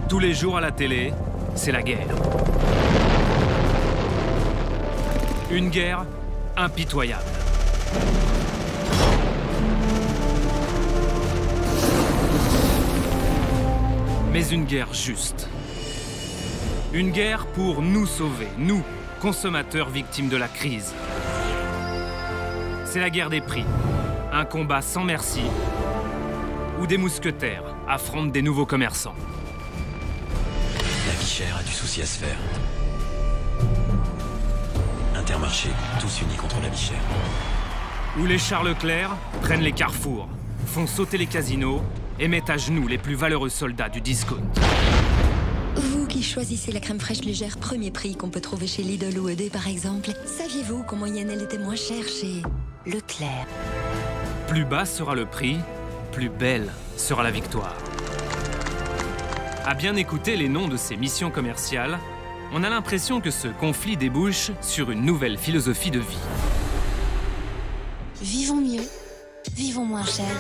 Tous les jours à la télé, c'est la guerre. Une guerre impitoyable. Mais une guerre juste. Une guerre pour nous sauver, nous, consommateurs victimes de la crise. C'est la guerre des prix. Un combat sans merci, où des mousquetaires affrontent des nouveaux commerçants. La vie chère a du souci à se faire. Intermarché, tous unis contre la vie chère. Où les Charles Leclerc prennent les carrefours, font sauter les casinos et mettent à genoux les plus valeureux soldats du discount. Vous qui choisissez la crème fraîche légère premier prix qu'on peut trouver chez Lidl ou ED par exemple, saviez-vous qu'en moyenne elle était moins chère chez Leclerc? Plus bas sera le prix, plus belle sera la victoire. À bien écouter les noms de ces missions commerciales, on a l'impression que ce conflit débouche sur une nouvelle philosophie de vie. Vivons mieux, vivons moins cher.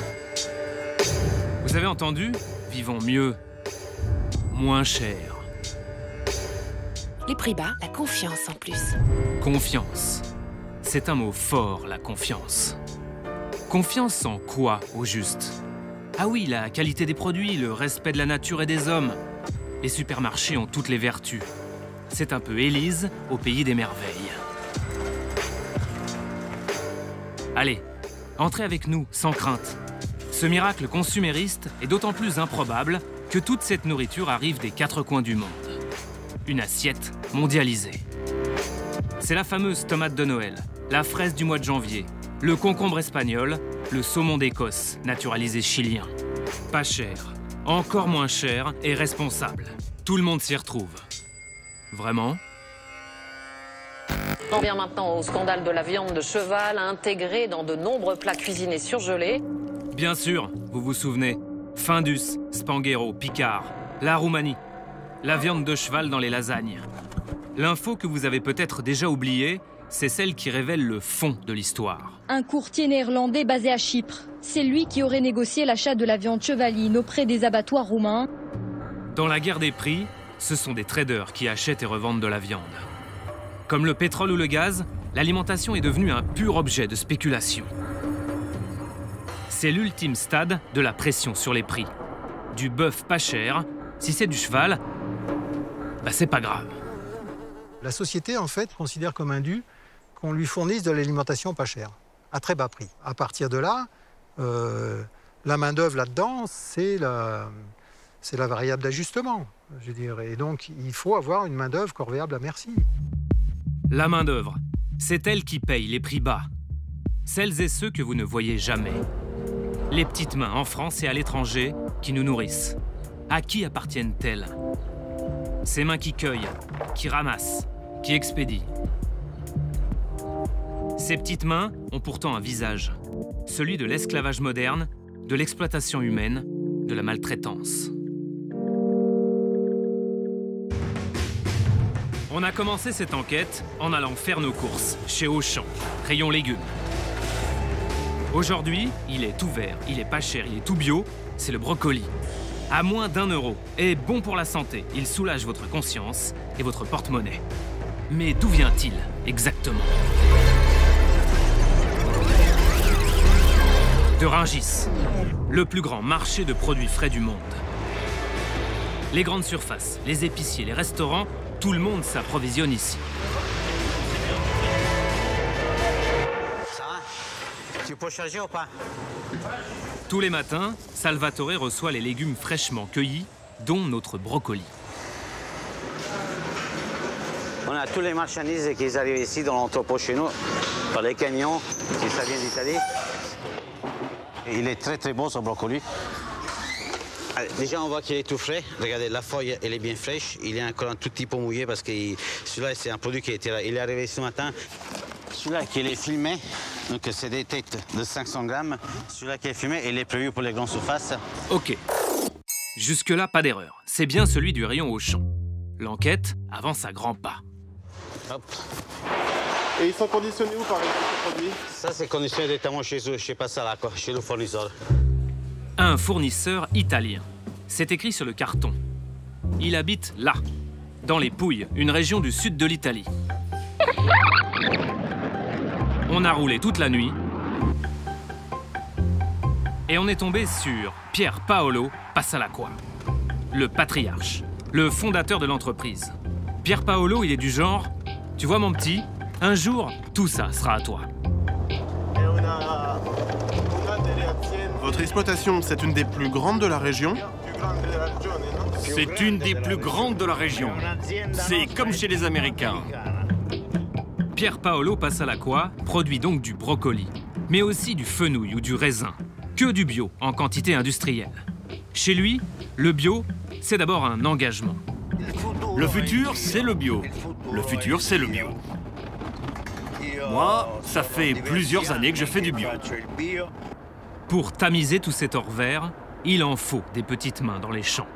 Vous avez entendu? Vivons mieux, moins cher. Les prix bas, la confiance en plus. Confiance. C'est un mot fort, la confiance. Confiance en quoi, au juste? Ah oui, la qualité des produits, le respect de la nature et des hommes. Les supermarchés ont toutes les vertus. C'est un peu Élise au pays des merveilles. Allez, entrez avec nous, sans crainte. Ce miracle consumériste est d'autant plus improbable que toute cette nourriture arrive des quatre coins du monde. Une assiette mondialisée. C'est la fameuse tomate de Noël, la fraise du mois de janvier, le concombre espagnol, le saumon d'Écosse, naturalisé chilien. Pas cher, encore moins cher et responsable. Tout le monde s'y retrouve. Vraiment? On vient maintenant au scandale de la viande de cheval intégrée dans de nombreux plats cuisinés surgelés. Bien sûr, vous vous souvenez. Findus, Spanghero, Picard, la Roumanie. La viande de cheval dans les lasagnes. L'info que vous avez peut-être déjà oubliée, c'est celle qui révèle le fond de l'histoire. Un courtier néerlandais basé à Chypre. C'est lui qui aurait négocié l'achat de la viande chevaline auprès des abattoirs roumains. Dans la guerre des prix, ce sont des traders qui achètent et revendent de la viande. Comme le pétrole ou le gaz, l'alimentation est devenue un pur objet de spéculation. C'est l'ultime stade de la pression sur les prix. Du bœuf pas cher, si c'est du cheval, bah c'est pas grave. La société, en fait, considère comme un dû qu'on lui fournisse de l'alimentation pas chère, à très bas prix. À partir de là, la main-d'œuvre là-dedans, c'est la variable d'ajustement, je dirais. Et donc, il faut avoir une main-d'œuvre corvéable à merci. La main-d'œuvre, c'est elle qui paye les prix bas. Celles et ceux que vous ne voyez jamais. Les petites mains en France et à l'étranger qui nous nourrissent. À qui appartiennent-elles? Ces mains qui cueillent, qui ramassent, qui expédient. Ces petites mains ont pourtant un visage. Celui de l'esclavage moderne, de l'exploitation humaine, de la maltraitance. On a commencé cette enquête en allant faire nos courses chez Auchan, rayon légumes. Aujourd'hui, il est tout vert, il est pas cher, il est tout bio, c'est le brocoli. À moins d'1 euro, et bon pour la santé, il soulage votre conscience et votre porte-monnaie. Mais d'où vient-il exactement? De Rungis, le plus grand marché de produits frais du monde. Les grandes surfaces, les épiciers, les restaurants, tout le monde s'approvisionne ici. Ça va? Tu peux charger ou pas? Tous les matins, Salvatore reçoit les légumes fraîchement cueillis, dont notre brocoli. On a tous les marchandises qui arrivent ici dans l'entrepôt chez nous, par les camions, si ça vient d'Italie. Il est très très bon ce brocoli. Déjà, on voit qu'il est tout frais. Regardez, la feuille, elle est bien fraîche. Il est encore un tout petit peu mouillé parce que celui-là, c'est un produit qui était là. Il est arrivé ce matin. Celui-là qui est filmé, donc c'est des têtes de 500 grammes. Celui-là qui est filmé, il est prévu pour les grandes surfaces. Ok. Jusque-là, pas d'erreur. C'est bien celui du rayon Auchan. L'enquête avance à grands pas. Hop. Et ils sont conditionnés où, par exemple, ces produits? Ça, c'est conditionné directement chez eux, chez Passala, quoi, chez le fournisseur. Un fournisseur italien. C'est écrit sur le carton. Il habite là, dans les Pouilles, une région du sud de l'Italie. On a roulé toute la nuit et on est tombé sur Pier Paolo Passalacqua, le patriarche, le fondateur de l'entreprise. Pier Paolo, il est du genre, tu vois mon petit, un jour, tout ça sera à toi. Votre exploitation, c'est une des plus grandes de la région? C'est une des plus grandes de la région. C'est comme chez les Américains. Pier Paolo Passalacqua produit donc du brocoli, mais aussi du fenouil ou du raisin, que du bio en quantité industrielle. Chez lui, le bio, c'est d'abord un engagement. Le futur, c'est le bio. Le futur, c'est le bio. Moi, ça fait plusieurs années que je fais du bio. Pour tamiser tout cet or vert, il en faut des petites mains dans les champs.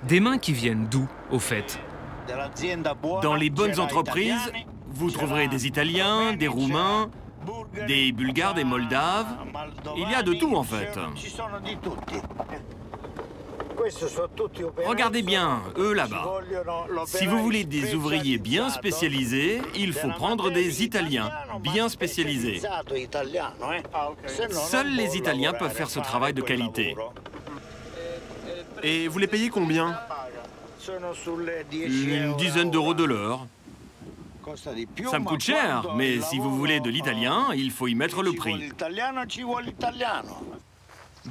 Des mains qui viennent d'où, au fait? Dans les bonnes entreprises, vous trouverez des Italiens, des Roumains, des Bulgares, des Moldaves. Il y a de tout, en fait. Regardez bien, eux là-bas. Si vous voulez des ouvriers bien spécialisés, il faut prendre des Italiens bien spécialisés. Seuls les Italiens peuvent faire ce travail de qualité. Et vous les payez combien? Une dizaine d'euros de l'heure. Ça me coûte cher, mais si vous voulez de l'italien, il faut y mettre le prix.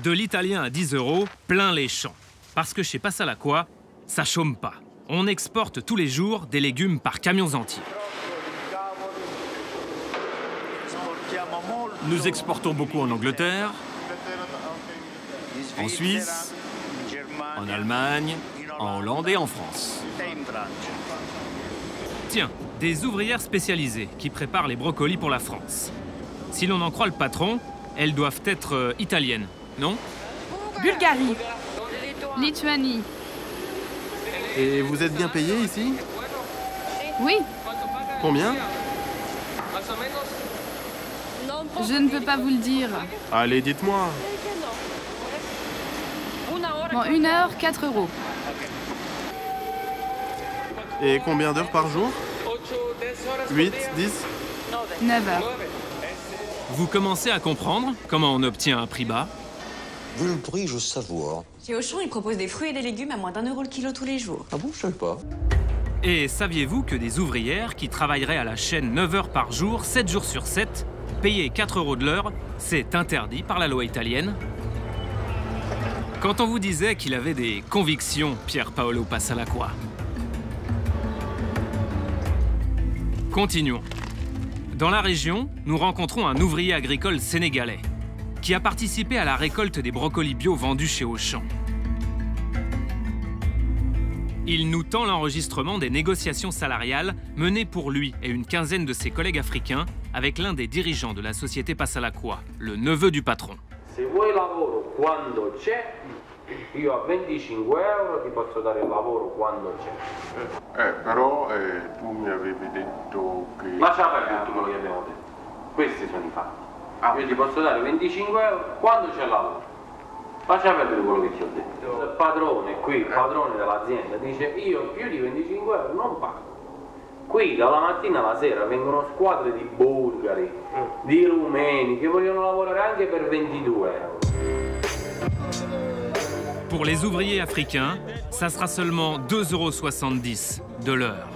De l'italien à 10 euros, plein les champs. Parce que chez Passalacqua, ça chôme pas. On exporte tous les jours des légumes par camions entiers. Nous exportons beaucoup en Angleterre, en Suisse, en Allemagne, en Hollande et en France. Tiens, des ouvrières spécialisées qui préparent les brocolis pour la France. Si l'on en croit le patron, elles doivent être italiennes, non? Bulgarie, Lituanie. Et vous êtes bien payé ici? Oui. Combien? Je ne peux pas vous le dire. Allez, dites-moi. Bon, 1 heure, 4 euros. Et combien d'heures par jour? 8, 10? 9 heures. Vous commencez à comprendre comment on obtient un prix bas? Vu le prix, je savoure. Chez Auchan, ils proposent des fruits et des légumes à moins d'1 euro le kilo tous les jours. Ah bon, je sais pas. Et saviez-vous que des ouvrières qui travailleraient à la chaîne 9 heures par jour, 7 jours sur 7, payées 4 euros de l'heure, c'est interdit par la loi italienne? Quand on vous disait qu'il avait des convictions, Pier Paolo Passalacqua. Continuons. Dans la région, nous rencontrons un ouvrier agricole sénégalais qui a participé à la récolte des brocolis bio vendus chez Auchan. Il nous tend l'enregistrement des négociations salariales menées pour lui et une quinzaine de ses collègues africains avec l'un des dirigeants de la société Passalacqua, le neveu du patron. Se vuoi lavoro quando c'è, io a 25 euro ti posso dare il lavoro quando c'è. Però tu mi avevi detto che... Lascia perdere tutto quello che abbiamo detto. Questi sono i fatti. Io ti posso dare 25 euro quando c'è il lavoro. Lascia perdere quello che ti ho detto. Il padrone qui, il padrone dell'azienda, dice io più di 25 euro non pago. Qui dalla mattina alla sera vengono squadre di bulgari, di rumeni che vogliono lavorare anche per 22 euro. Pour les ouvriers africains, ça sera seulement 2,70 € de l'heure.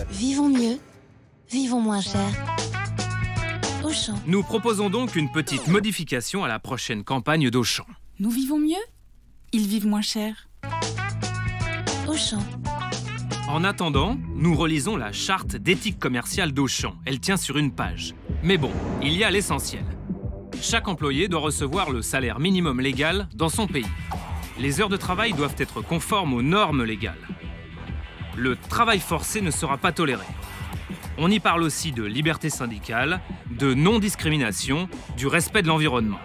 Vivons mieux, vivons moins cher. Auchan. Nous proposons donc une petite modification à la prochaine campagne d'Auchan. Nous vivons mieux, ils vivent moins cher. Auchan. En attendant, nous relisons la charte d'éthique commerciale d'Auchan. Elle tient sur une page. Mais bon, il y a l'essentiel. Chaque employé doit recevoir le salaire minimum légal dans son pays. Les heures de travail doivent être conformes aux normes légales. Le travail forcé ne sera pas toléré. On y parle aussi de liberté syndicale, de non-discrimination, du respect de l'environnement.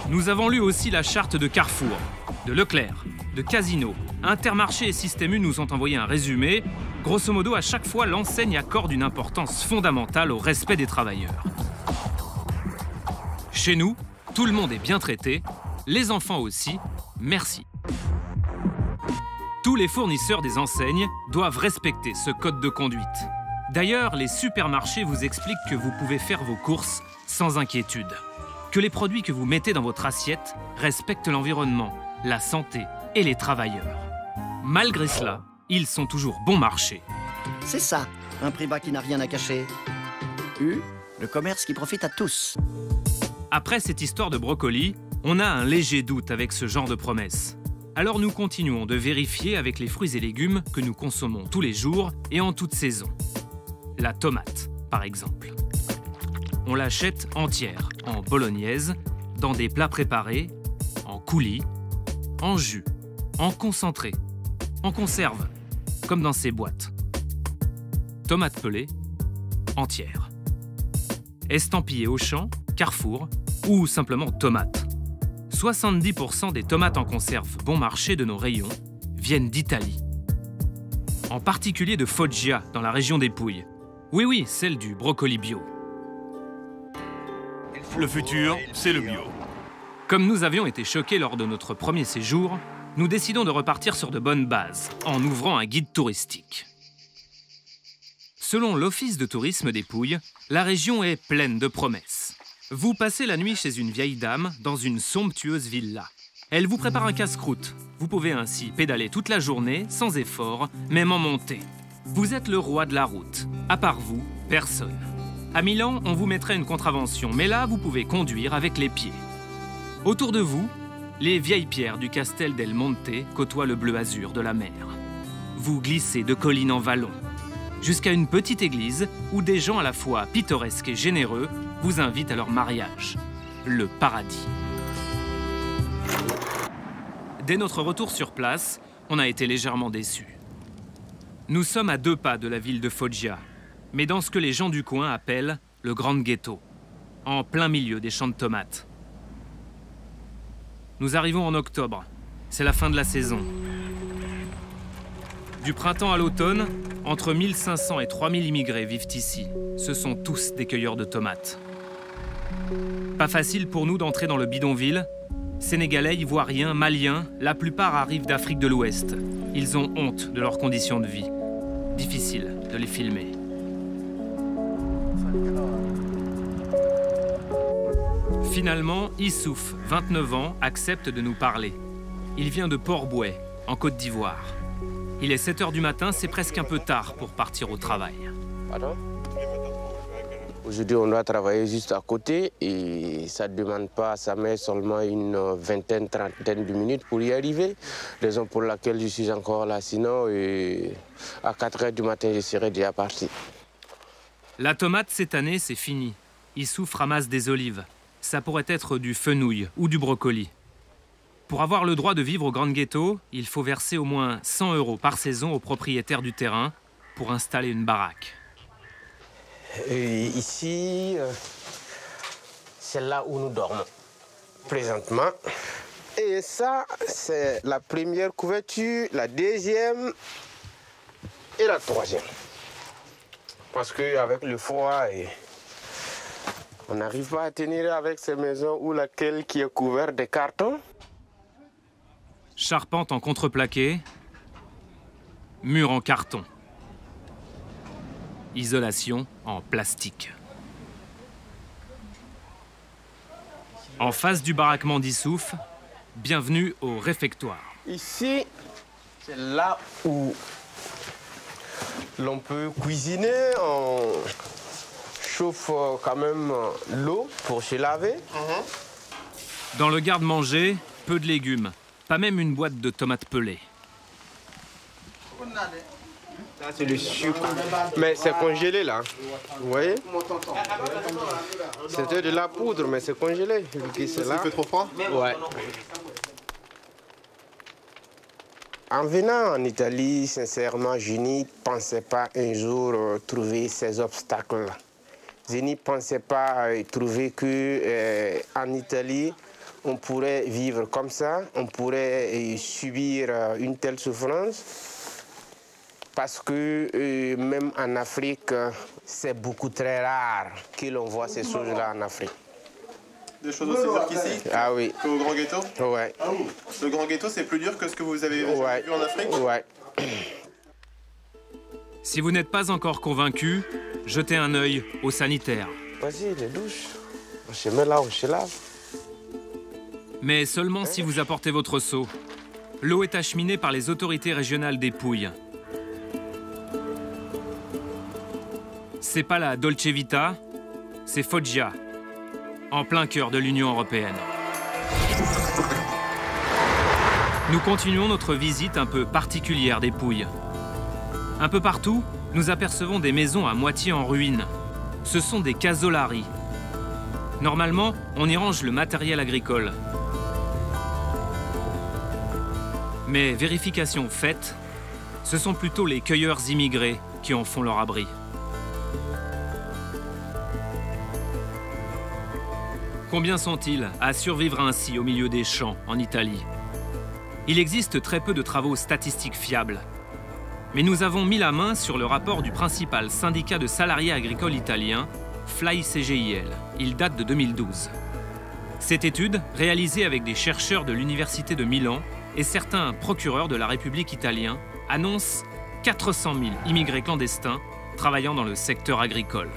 Nous avons lu aussi la charte de Carrefour, de Leclerc, de Casino. Intermarché et Système U nous ont envoyé un résumé. Grosso modo, à chaque fois, l'enseigne accorde une importance fondamentale au respect des travailleurs. Chez nous, tout le monde est bien traité, Les enfants aussi, merci. Tous les fournisseurs des enseignes doivent respecter ce code de conduite. D'ailleurs, les supermarchés vous expliquent que vous pouvez faire vos courses sans inquiétude. Que les produits que vous mettez dans votre assiette respectent l'environnement, la santé et les travailleurs. Malgré cela, ils sont toujours bon marché. C'est ça, un prix bas qui n'a rien à cacher. Le commerce qui profite à tous. Après cette histoire de brocoli, on a un léger doute avec ce genre de promesses. Alors nous continuons de vérifier avec les fruits et légumes que nous consommons tous les jours et en toute saison. La tomate, par exemple. On l'achète entière, en bolognaise, dans des plats préparés, en coulis, en jus, en concentré, en conserve, comme dans ces boîtes. Tomate pelée, entière. Estampillée Auchan, Carrefour ou simplement tomate. 70% des tomates en conserve bon marché de nos rayons viennent d'Italie. En particulier de Foggia, dans la région des Pouilles. Oui, celle du brocoli bio. Le futur, c'est le bio. Comme nous avions été choqués lors de notre premier séjour, nous décidons de repartir sur de bonnes bases, en ouvrant un guide touristique. Selon l'Office de tourisme des Pouilles, la région est pleine de promesses. Vous passez la nuit chez une vieille dame dans une somptueuse villa. Elle vous prépare un casse-croûte. Vous pouvez ainsi pédaler toute la journée, sans effort, même en montée. Vous êtes le roi de la route. À part vous, personne. À Milan, on vous mettrait une contravention, mais là, vous pouvez conduire avec les pieds. Autour de vous, les vieilles pierres du Castel del Monte côtoient le bleu azur de la mer. Vous glissez de colline en vallon, jusqu'à une petite église où des gens à la fois pittoresques et généreux vous invitent à leur mariage. Le paradis. Dès notre retour sur place, on a été légèrement déçus. Nous sommes à 2 pas de la ville de Foggia, mais dans ce que les gens du coin appellent le Grand Ghetto, en plein milieu des champs de tomates. Nous arrivons en octobre, c'est la fin de la saison. Du printemps à l'automne, entre 1500 et 3000 immigrés vivent ici. Ce sont tous des cueilleurs de tomates. Pas facile pour nous d'entrer dans le bidonville. Sénégalais, Ivoiriens, Maliens, la plupart arrivent d'Afrique de l'Ouest. Ils ont honte de leurs conditions de vie. Difficile de les filmer. Finalement, Issouf, 29 ans, accepte de nous parler. Il vient de Port-Bouët, en Côte d'Ivoire. Il est 7 h du matin, c'est presque un peu tard pour partir au travail. Pardon ? Aujourd'hui, on doit travailler juste à côté et ça ne demande pas, ça met seulement une vingtaine, trentaine de minutes pour y arriver. Raison pour laquelle je suis encore là, sinon à 4 h du matin, je serais déjà parti. La tomate, cette année, c'est fini. Issouf ramasse des olives. Ça pourrait être du fenouil ou du brocoli. Pour avoir le droit de vivre au Grand Ghetto, il faut verser au moins 100 € par saison aux propriétaires du terrain pour installer une baraque. Et ici, c'est là où nous dormons présentement. Et ça, c'est la première couverture, la deuxième et la troisième. Parce qu'avec le froid, on n'arrive pas à tenir avec ces maisons où laquelle qui est couverte de carton. Charpente en contreplaqué, mur en carton. Isolation en plastique. En face du baraquement d'Issouf, bienvenue au réfectoire. Ici, c'est là où l'on peut cuisiner. On chauffe quand même l'eau pour se laver. Dans le garde-manger, peu de légumes. Pas même une boîte de tomates pelées. Ça, c'est le sucre. Mais c'est congelé, là. Vous voyez? C'était de la poudre, mais c'est congelé. Ça fait trop froid? Ouais. En venant en Italie, sincèrement, je n'y pensais pas un jour trouver ces obstacles-là. Je n'y pensais pas trouver qu'en Italie, on pourrait vivre comme ça, on pourrait subir une telle souffrance. Parce que même en Afrique, c'est beaucoup très rare que l'on voit ces choses-là en Afrique. des choses aussi dures qu'ici? Ah oui. Qu'au Grand Ghetto? Ouais. Le Grand Ghetto, c'est plus dur que ce que vous avez vu en Afrique? Ouais. Si vous n'êtes pas encore convaincu, jetez un œil aux sanitaires. Vas-y, les douches. On se met là, on se lave. Mais seulement si vous apportez votre seau. L'eau est acheminée par les autorités régionales des Pouilles. C'est pas la Dolce Vita, c'est Foggia, en plein cœur de l'Union européenne. Nous continuons notre visite un peu particulière des Pouilles. Un peu partout, nous apercevons des maisons à moitié en ruine. Ce sont des casolari. Normalement, on y range le matériel agricole. Mais vérification faite, ce sont plutôt les cueilleurs immigrés qui en font leur abri. Combien sont-ils à survivre ainsi au milieu des champs en Italie? Il existe très peu de travaux statistiques fiables. Mais nous avons mis la main sur le rapport du principal syndicat de salariés agricoles italien, FLAI-CGIL. Il date de 2012. Cette étude, réalisée avec des chercheurs de l'Université de Milan et certains procureurs de la République italienne, annonce 400 000 immigrés clandestins travaillant dans le secteur agricole.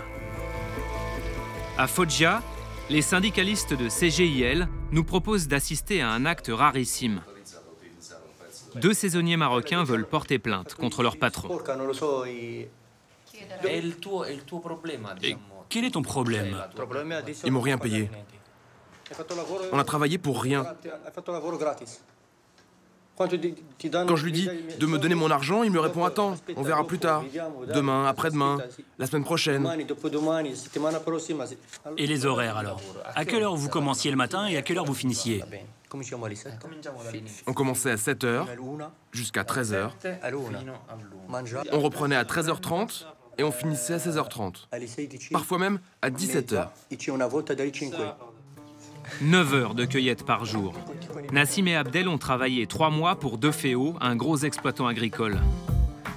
À Foggia, les syndicalistes de CGIL nous proposent d'assister à un acte rarissime. 2 saisonniers marocains veulent porter plainte contre leur patron. Et quel est ton problème? Ils m'ont rien payé. On a travaillé pour rien. Quand je lui dis de me donner mon argent, il me répond « Attends, on verra plus tard. Demain, après-demain, la semaine prochaine. » Et les horaires alors? À quelle heure vous commenciez le matin et à quelle heure vous finissiez? On commençait à 7 h jusqu'à 13 h. On reprenait à 13h30 et on finissait à 16h30. Parfois même à 17 h. 9 heures de cueillette par jour. Nassim et Abdel ont travaillé 3 mois pour Defeo, un gros exploitant agricole.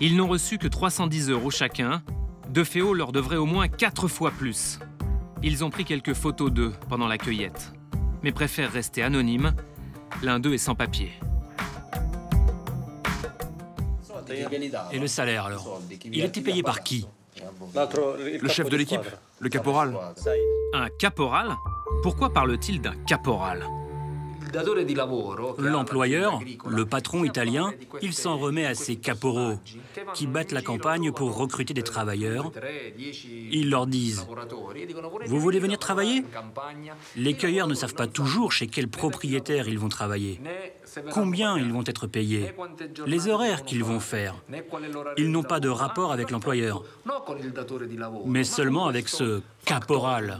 Ils n'ont reçu que 310 € chacun. Defeo leur devrait au moins 4 fois plus. Ils ont pris quelques photos d'eux pendant la cueillette, mais préfèrent rester anonymes. L'un d'eux est sans papier. Et le salaire alors? Il était payé par qui? Le chef de l'équipe, le caporal. Un caporal? Pourquoi parle-t-il d'un caporal? L'employeur, le patron italien, il s'en remet à ses caporaux qui battent la campagne pour recruter des travailleurs. Ils leur disent « Vous voulez venir travailler ?» Les cueilleurs ne savent pas toujours chez quel propriétaire ils vont travailler, combien ils vont être payés, les horaires qu'ils vont faire. Ils n'ont pas de rapport avec l'employeur, mais seulement avec ce caporal.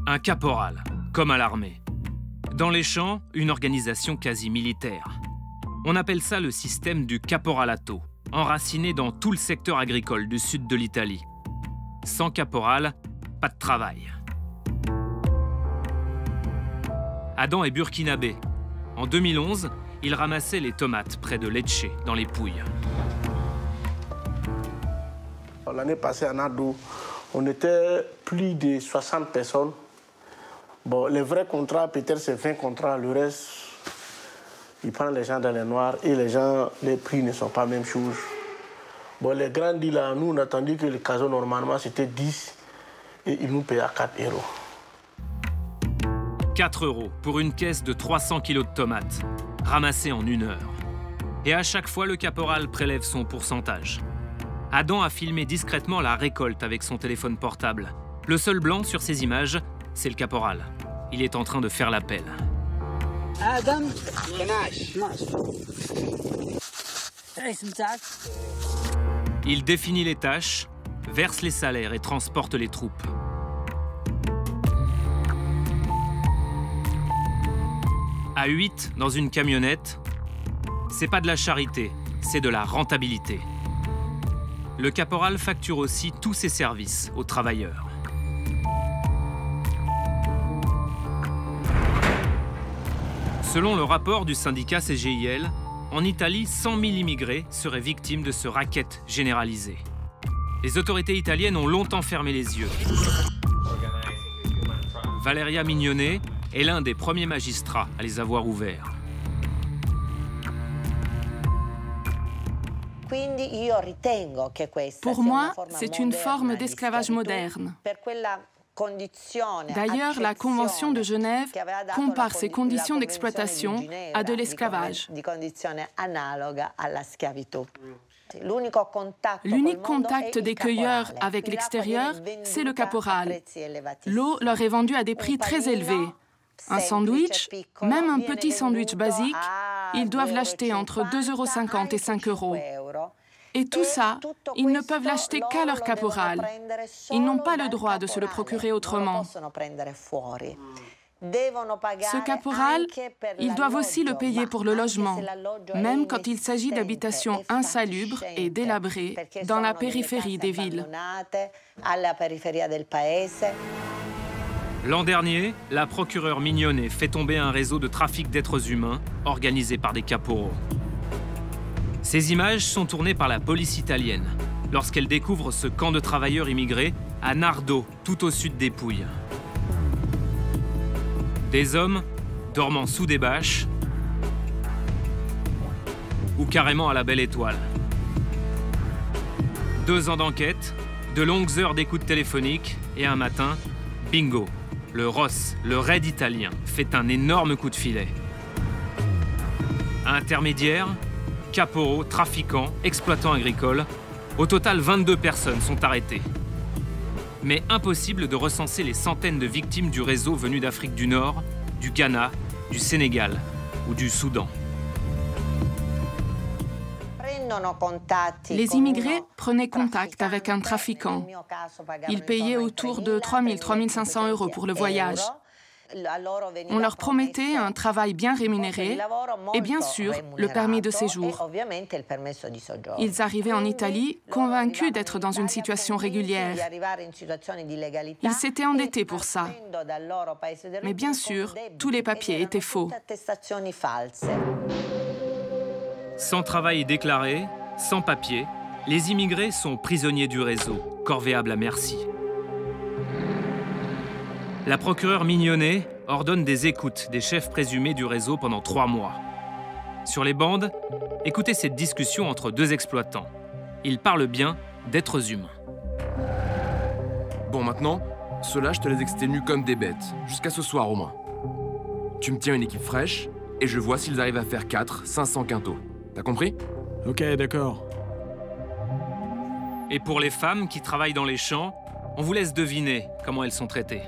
Un caporal, comme à l'armée. Dans les champs, une organisation quasi militaire. On appelle ça le système du caporalato, enraciné dans tout le secteur agricole du sud de l'Italie. Sans caporal, pas de travail. Adam est burkinabé. En 2011, il ramassait les tomates près de Lecce, dans les Pouilles. L'année passée à Nado, on était plus de 60 personnes. Bon, les vrais contrats, peut-être c'est 20 contrats. Le reste, ils prennent les gens dans les noirs et les prix ne sont pas la même chose. Bon, les grands dealers, nous, on a attendu que le caso, normalement, c'était 10 et ils nous payent à 4 €. 4 € pour une caisse de 300 kilos de tomates, ramassées en 1 heure. Et à chaque fois, le caporal prélève son pourcentage. Adam a filmé discrètement la récolte avec son téléphone portable. Le seul blanc sur ces images, c'est le caporal. Il est en train de faire l'appel. Adam, il définit les tâches, verse les salaires et transporte les troupes. À 8, dans une camionnette, c'est pas de la charité, c'est de la rentabilité. Le caporal facture aussi tous ses services aux travailleurs. Selon le rapport du syndicat CGIL, en Italie, 100 000 immigrés seraient victimes de ce racket généralisé. Les autorités italiennes ont longtemps fermé les yeux. Valeria Mignonnet est l'un des premiers magistrats à les avoir ouverts. Pour moi, c'est une forme d'esclavage moderne. D'ailleurs, la Convention de Genève compare ces conditions d'exploitation à de l'esclavage. L'unique contact des cueilleurs avec l'extérieur, c'est le caporal. L'eau leur est vendue à des prix très élevés. Un sandwich, même un petit sandwich basique, ils doivent l'acheter entre 2,50 € et 5 €. Et tout ça, ils ne peuvent l'acheter qu'à leur caporal. Ils n'ont pas le droit de se le procurer autrement. Ce caporal, ils doivent aussi le payer pour le logement, même quand il s'agit d'habitations insalubres et délabrées dans la périphérie des villes. L'an dernier, la procureure Mignonnet fait tomber un réseau de trafic d'êtres humains organisé par des caporaux. Ces images sont tournées par la police italienne lorsqu'elle découvre ce camp de travailleurs immigrés à Nardo, tout au sud des Pouilles. Des hommes dormant sous des bâches ou carrément à la Belle Étoile. 2 ans d'enquête, de longues heures d'écoute téléphonique et un matin, bingo, le ROS, le raid italien, fait un énorme coup de filet. Intermédiaires, caporaux, trafiquants, exploitants agricoles, au total 22 personnes sont arrêtées. Mais impossible de recenser les centaines de victimes du réseau venues d'Afrique du Nord, du Ghana, du Sénégal ou du Soudan. Les immigrés prenaient contact avec un trafiquant. Ils payaient autour de 3 000 à 3 500 € pour le voyage. On leur promettait un travail bien rémunéré et bien sûr le permis de séjour. Ils arrivaient en Italie convaincus d'être dans une situation régulière. Ils s'étaient endettés pour ça. Mais bien sûr, tous les papiers étaient faux. Sans travail déclaré, sans papier, les immigrés sont prisonniers du réseau, corvéables à merci. La procureure Mignonnet ordonne des écoutes des chefs présumés du réseau pendant 3 mois. Sur les bandes, écoutez cette discussion entre 2 exploitants. Ils parlent bien d'êtres humains. Bon, maintenant, ceux-là, je te les exténue comme des bêtes, jusqu'à ce soir au moins. Tu me tiens une équipe fraîche, et je vois s'ils arrivent à faire 500 quintaux. T'as compris? Ok, d'accord. Et pour les femmes qui travaillent dans les champs, on vous laisse deviner comment elles sont traitées.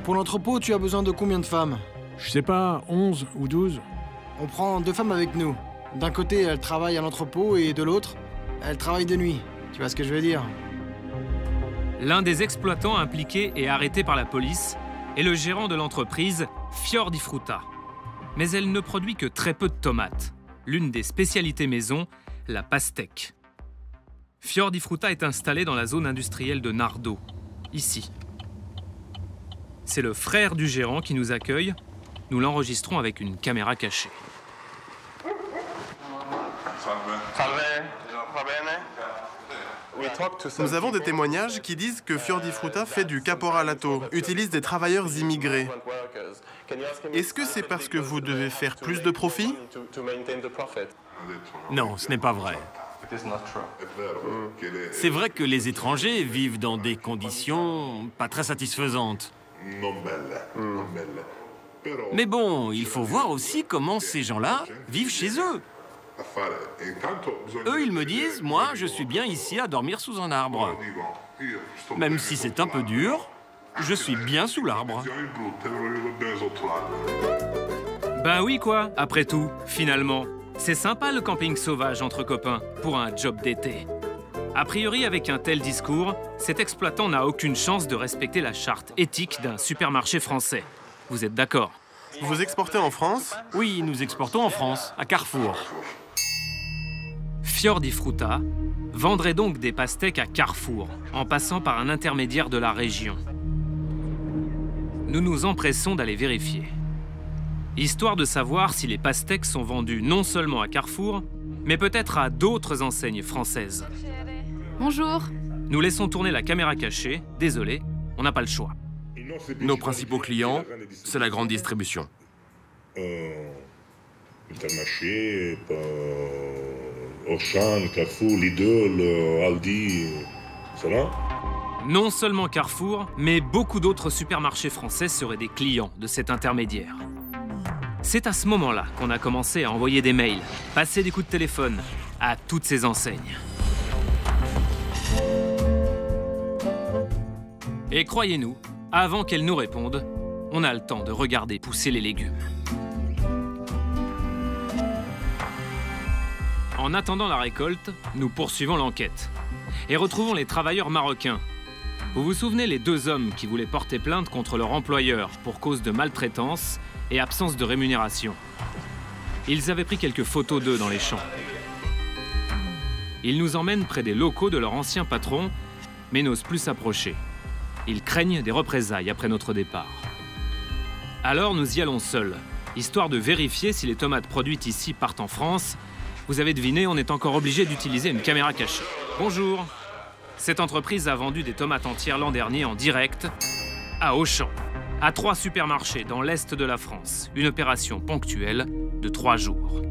Pour l'entrepôt, tu as besoin de combien de femmes? Je sais pas, 11 ou 12. On prend 2 femmes avec nous. D'un côté, elles travaillent à l'entrepôt et de l'autre, elles travaillent de nuit. Tu vois ce que je veux dire? L'un des exploitants impliqués et arrêté par la police est le gérant de l'entreprise Fior di Frutta. Mais elle ne produit que très peu de tomates. L'une des spécialités maison, la pastèque. Fior di Frutta est installé dans la zone industrielle de Nardo, ici. C'est le frère du gérant qui nous accueille. Nous l'enregistrons avec une caméra cachée. Nous avons des témoignages qui disent que Fior di Frutta fait du caporalato, utilise des travailleurs immigrés. Est-ce que c'est parce que vous devez faire plus de profit? Non, ce n'est pas vrai. C'est vrai que les étrangers vivent dans des conditions pas très satisfaisantes. Mais bon, il faut voir aussi comment ces gens-là vivent chez eux. Eux, ils me disent, moi, je suis bien ici à dormir sous un arbre. Même si c'est un peu dur, je suis bien sous l'arbre. Ben oui quoi, après tout, finalement. C'est sympa le camping sauvage entre copains, pour un job d'été. A priori, avec un tel discours, cet exploitant n'a aucune chance de respecter la charte éthique d'un supermarché français. Vous êtes d'accord? Vous exportez en France? Oui, nous exportons en France, à Carrefour. Fior di Frutta vendrait donc des pastèques à Carrefour, en passant par un intermédiaire de la région. Nous nous empressons d'aller vérifier. Histoire de savoir si les pastèques sont vendues non seulement à Carrefour, mais peut-être à d'autres enseignes françaises. Bonjour. Nous laissons tourner la caméra cachée. Désolé, on n'a pas le choix. Nos principaux clients, c'est la grande distribution. Intermarché, Auchan, Carrefour, Lidl, Aldi, cela. Non seulement Carrefour, mais beaucoup d'autres supermarchés français seraient des clients de cet intermédiaire. C'est à ce moment-là qu'on a commencé à envoyer des mails, passer des coups de téléphone à toutes ces enseignes. Et croyez-nous, avant qu'elles nous répondent, on a le temps de regarder pousser les légumes. En attendant la récolte, nous poursuivons l'enquête et retrouvons les travailleurs marocains. Vous vous souvenez les deux hommes qui voulaient porter plainte contre leur employeur pour cause de maltraitance et absence de rémunération. Ils avaient pris quelques photos d'eux dans les champs. Ils nous emmènent près des locaux de leur ancien patron, mais n'osent plus s'approcher. Ils craignent des représailles après notre départ. Alors nous y allons seuls, histoire de vérifier si les tomates produites ici partent en France. Vous avez deviné, on est encore obligé d'utiliser une caméra cachée. Bonjour. Cette entreprise a vendu des tomates entières l'an dernier en direct à Auchan, à 3 supermarchés dans l'est de la France. Une opération ponctuelle de 3 jours.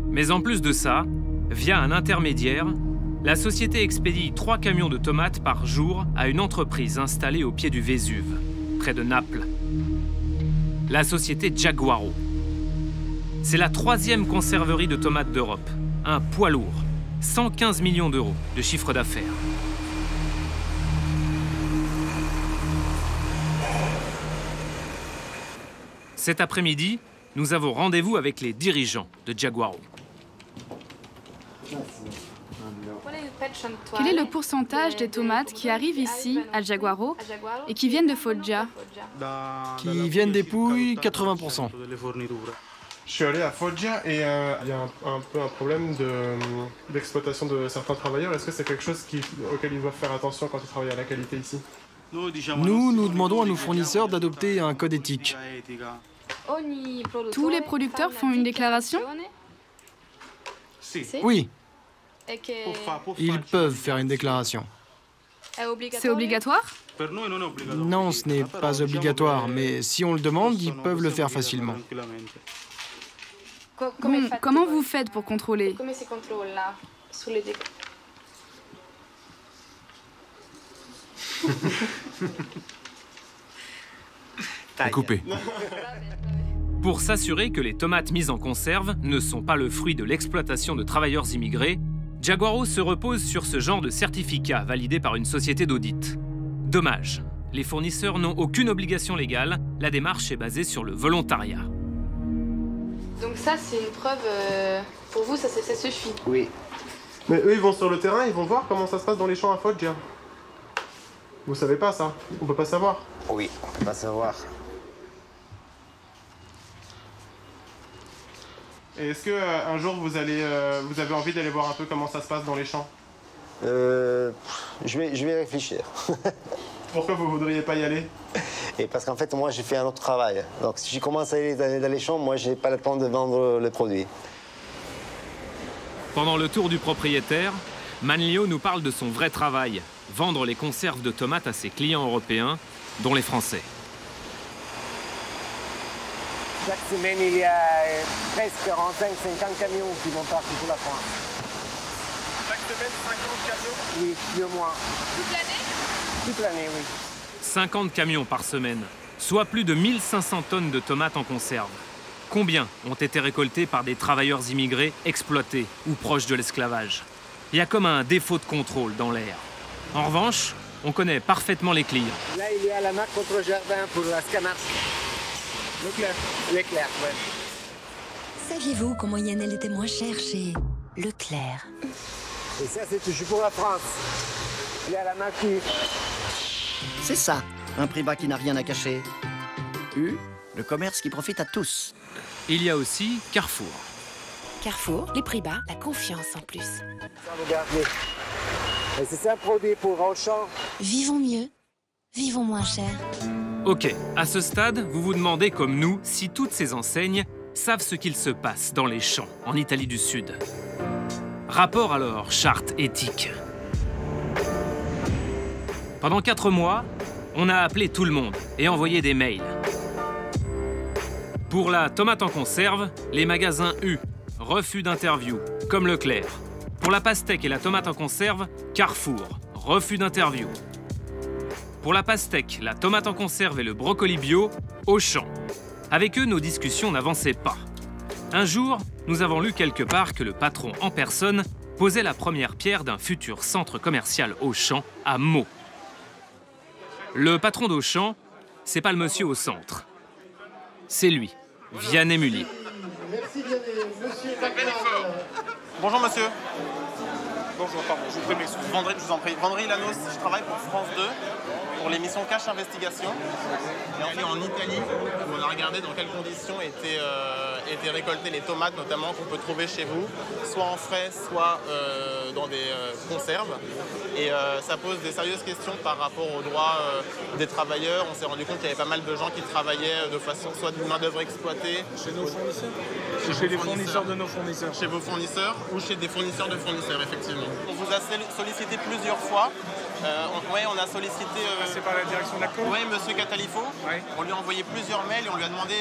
Mais en plus de ça, via un intermédiaire, la société expédie 3 camions de tomates par jour à une entreprise installée au pied du Vésuve, près de Naples. La société Jaguaro. C'est la 3e conserverie de tomates d'Europe. Un poids lourd. 115 millions d'euros de chiffre d'affaires. Cet après-midi, nous avons rendez-vous avec les dirigeants de Jaguaro. Quel est le pourcentage des tomates qui arrivent ici, à Jaguaro, et qui viennent de Foggia? Qui viennent des Pouilles, 80%. Je suis allé à Foggia et il y a un peu un problème d'exploitation de certains travailleurs. Est-ce que c'est quelque chose auquel ils doivent faire attention quand ils travaillent à la qualité ici? Nous demandons à nos fournisseurs d'adopter un code éthique. Tous les producteurs font une déclaration? Oui. Ils peuvent faire une déclaration. C'est obligatoire? Non, ce n'est pas obligatoire, mais si on le demande, ils peuvent le faire facilement. Comment vous faites pour contrôler? Coupé. Pour s'assurer que les tomates mises en conserve ne sont pas le fruit de l'exploitation de travailleurs immigrés, Jaguaro se repose sur ce genre de certificat validé par une société d'audit. Dommage, les fournisseurs n'ont aucune obligation légale, la démarche est basée sur le volontariat. Donc ça, c'est une preuve, pour vous, ça suffit? Oui. Mais eux, ils vont sur le terrain, ils vont voir comment ça se passe dans les champs à Foggia. Vous savez pas ça? On peut pas savoir? Oui, on peut pas savoir. Et est-ce que un jour vous avez envie d'aller voir un peu comment ça se passe dans les champs? Je vais réfléchir. Pourquoi vous voudriez pas y aller? Et parce qu'en fait, moi, j'ai fait un autre travail. Donc, si je commence à aller dans les champs, moi, j'ai pas le temps de vendre les produits. Pendant le tour du propriétaire, Manlio nous parle de son vrai travail, vendre les conserves de tomates à ses clients européens, dont les Français. Chaque semaine, il y a presque 45-50 camions qui vont partir pour la France. Chaque semaine, 50 camions? Oui, plus ou moins. Toute l'année? Toute l'année, oui. 50 camions par semaine, soit plus de 1500 tonnes de tomates en conserve. Combien ont été récoltés par des travailleurs immigrés exploités ou proches de l'esclavage? Il y a comme un défaut de contrôle dans l'air. En revanche, on connaît parfaitement les clients. Là, il y a la marque contre jardin pour la Scamarce. Leclerc. Leclerc, ouais. Saviez-vous qu'en moyenne, elle était moins chère chez Leclerc? Et ça, c'est toujours pour la France. Il y a la marque U. C'est ça, un prix bas qui n'a rien à cacher. U, le commerce qui profite à tous. Il y a aussi Carrefour. Carrefour, les prix bas, la confiance en plus. Ça, regardez. Et c'est ça, produit pour Auchan. Vivons mieux, vivons moins cher. Ok, à ce stade, vous vous demandez comme nous si toutes ces enseignes savent ce qu'il se passe dans les champs en Italie du Sud. Rapport alors, charte éthique. Pendant 4 mois, On a appelé tout le monde et envoyé des mails. Pour la tomate en conserve, les magasins U, refus d'interview, comme Leclerc. Pour la pastèque et la tomate en conserve, Carrefour, refus d'interview. Pour la pastèque, la tomate en conserve et le brocoli bio, Auchan. Avec eux, nos discussions n'avançaient pas. Un jour, nous avons lu quelque part que le patron en personne posait la première pierre d'un futur centre commercial Auchan à Meaux. Le patron d'Auchan, c'est pas le monsieur au centre. C'est lui, Vianney Mullier. Merci Vianney, monsieur Bonjour monsieur. Bonjour, pardon, je vous prie de m'excuser. Je vous en prie. Vendry Lanos, je travaille pour France 2, pour l'émission Cache Investigation. Et on est en Italie, où on a regardé dans quelles conditions étaient récoltées les tomates, notamment qu'on peut trouver chez vous, soit en frais, soit dans des conserves. Et ça pose des sérieuses questions par rapport aux droits des travailleurs. On s'est rendu compte qu'il y avait pas mal de gens qui travaillaient de façon soit d'une main-d'œuvre exploitée. Chez nos fournisseurs? Chez les fournisseurs de nos fournisseurs. Chez vos fournisseurs ou chez des fournisseurs de fournisseurs, effectivement. On vous a sollicité plusieurs fois. Oui, on a sollicité... C'est par la direction de la com? Oui, monsieur Catalifo. Ouais. On lui a envoyé plusieurs mails et on lui a demandé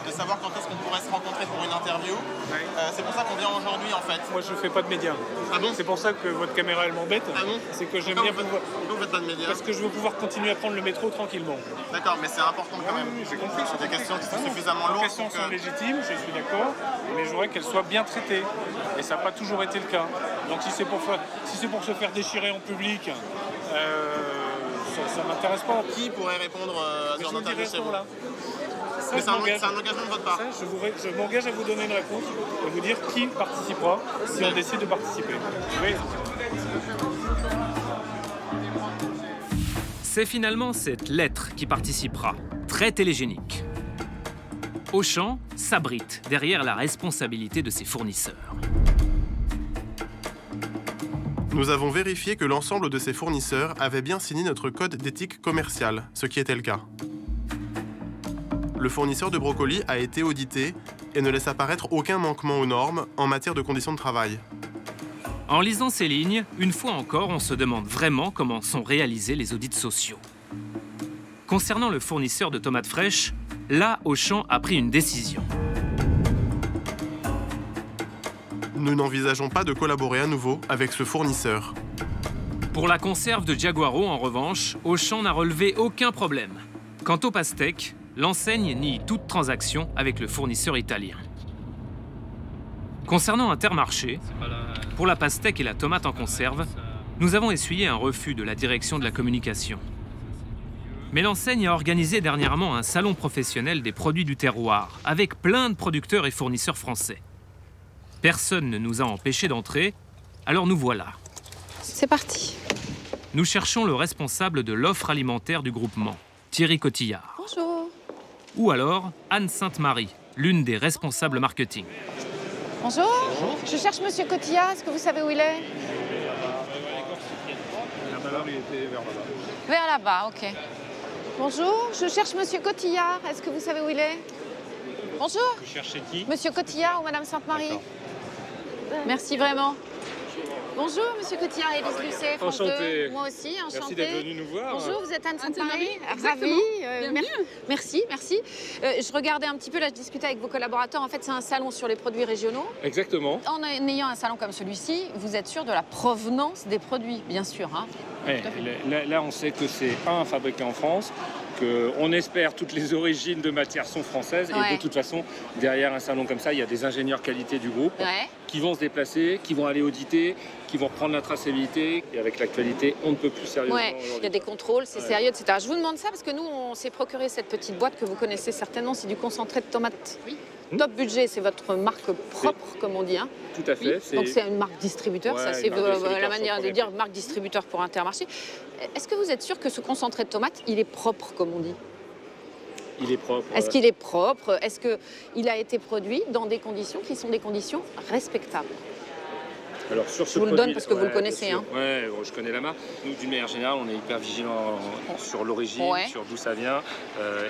de savoir quand est-ce qu'on pourrait se rencontrer pour une interview. Ouais. C'est pour ça qu'on vient aujourd'hui, en fait. Moi, je ne fais pas de médias. Ah bon? C'est pour ça que votre caméra, elle m'embête. Ah bon? C'est que j'aime bien pouvoir... Pourquoi vous faites pas de médias? Parce que je veux pouvoir continuer à prendre le métro tranquillement. D'accord, mais c'est important quand même. Oui, j'ai compris. C'est des questions qui sont suffisamment lourdes. Les questions sont légitimes, je suis d'accord, mais je voudrais qu'elles soient bien traitées. Et ça n'a pas toujours été le cas. Donc si c'est pour se faire déchirer en public... ça m'intéresse pas. Qui pourrait répondre à ce genre d'interview chez vous? Mais c'est un engagement de votre part. Je m'engage à vous donner une réponse et vous dire qui participera si on décide de participer. Oui. C'est finalement cette lettre qui participera, très télégénique. Auchan s'abrite derrière la responsabilité de ses fournisseurs. Nous avons vérifié que l'ensemble de ses fournisseurs avaient bien signé notre code d'éthique commerciale, ce qui était le cas. Le fournisseur de brocoli a été audité et ne laisse apparaître aucun manquement aux normes en matière de conditions de travail. En lisant ces lignes, une fois encore, on se demande vraiment comment sont réalisés les audits sociaux. Concernant le fournisseur de tomates fraîches, là, Auchan a pris une décision. Nous n'envisageons pas de collaborer à nouveau avec ce fournisseur. Pour la conserve de Giaguaro, en revanche, Auchan n'a relevé aucun problème. Quant au pastèque, l'enseigne nie toute transaction avec le fournisseur italien. Concernant Intermarché, pour la pastèque et la tomate en conserve, nous avons essuyé un refus de la direction de la communication. Mais l'enseigne a organisé dernièrement un salon professionnel des produits du terroir, avec plein de producteurs et fournisseurs français. Personne ne nous a empêchés d'entrer, alors nous voilà. C'est parti. Nous cherchons le responsable de l'offre alimentaire du groupement, Thierry Cotillard. Bonjour. Ou alors Anne Sainte-Marie, l'une des responsables marketing. Bonjour. Bonjour. Je cherche Monsieur Cotillard, est-ce que vous savez où il est? Vers là-bas, ok. Bonjour, je cherche Monsieur Cotillard, est-ce que vous savez où il est? Bonjour. Vous cherchez qui? Monsieur Cotillard ou Madame Sainte-Marie? Merci vraiment. Bonjour, Monsieur Cotillard, Élise Lucet, France 2. Moi aussi, enchantée. Merci d'être venu nous voir. Bonjour, vous êtes Anne Sainte-Marie. Ravie. Merci, merci. Je regardais un petit peu, là, je discutais avec vos collaborateurs. En fait, c'est un salon sur les produits régionaux. Exactement. En ayant un salon comme celui-ci, vous êtes sûr de la provenance des produits, bien sûr. Hein. Ouais, là, on sait que c'est fabriqué en France, qu'on espère toutes les origines de matières sont françaises. Ouais. Et de toute façon, derrière un salon comme ça, il y a des ingénieurs qualité du groupe qui vont se déplacer, qui vont aller auditer, qui vont reprendre la traçabilité. Et avec l'actualité, on ne peut plus sérieusement. Oui, il y a des contrôles, c'est sérieux, etc. Je vous demande ça parce que nous, on s'est procuré cette petite boîte que vous connaissez certainement, c'est du concentré de tomates. Oui. Top Budget, c'est votre marque propre, comme on dit. Hein. Tout à fait. Oui. Donc c'est une marque distributeur, ça c'est la manière de dire marque distributeur pour Intermarché. Est-ce que vous êtes sûr que ce concentré de tomates, il est propre, comme on dit? Il est propre. Est-ce qu'il est propre? Est-ce qu'il a été produit dans des conditions qui sont des conditions respectables? Alors, sur ce je vous le donne parce que vous le connaissez. Hein. Oui, je connais la marque. Nous, d'une manière générale, on est hyper vigilants sur l'origine, sur d'où ça vient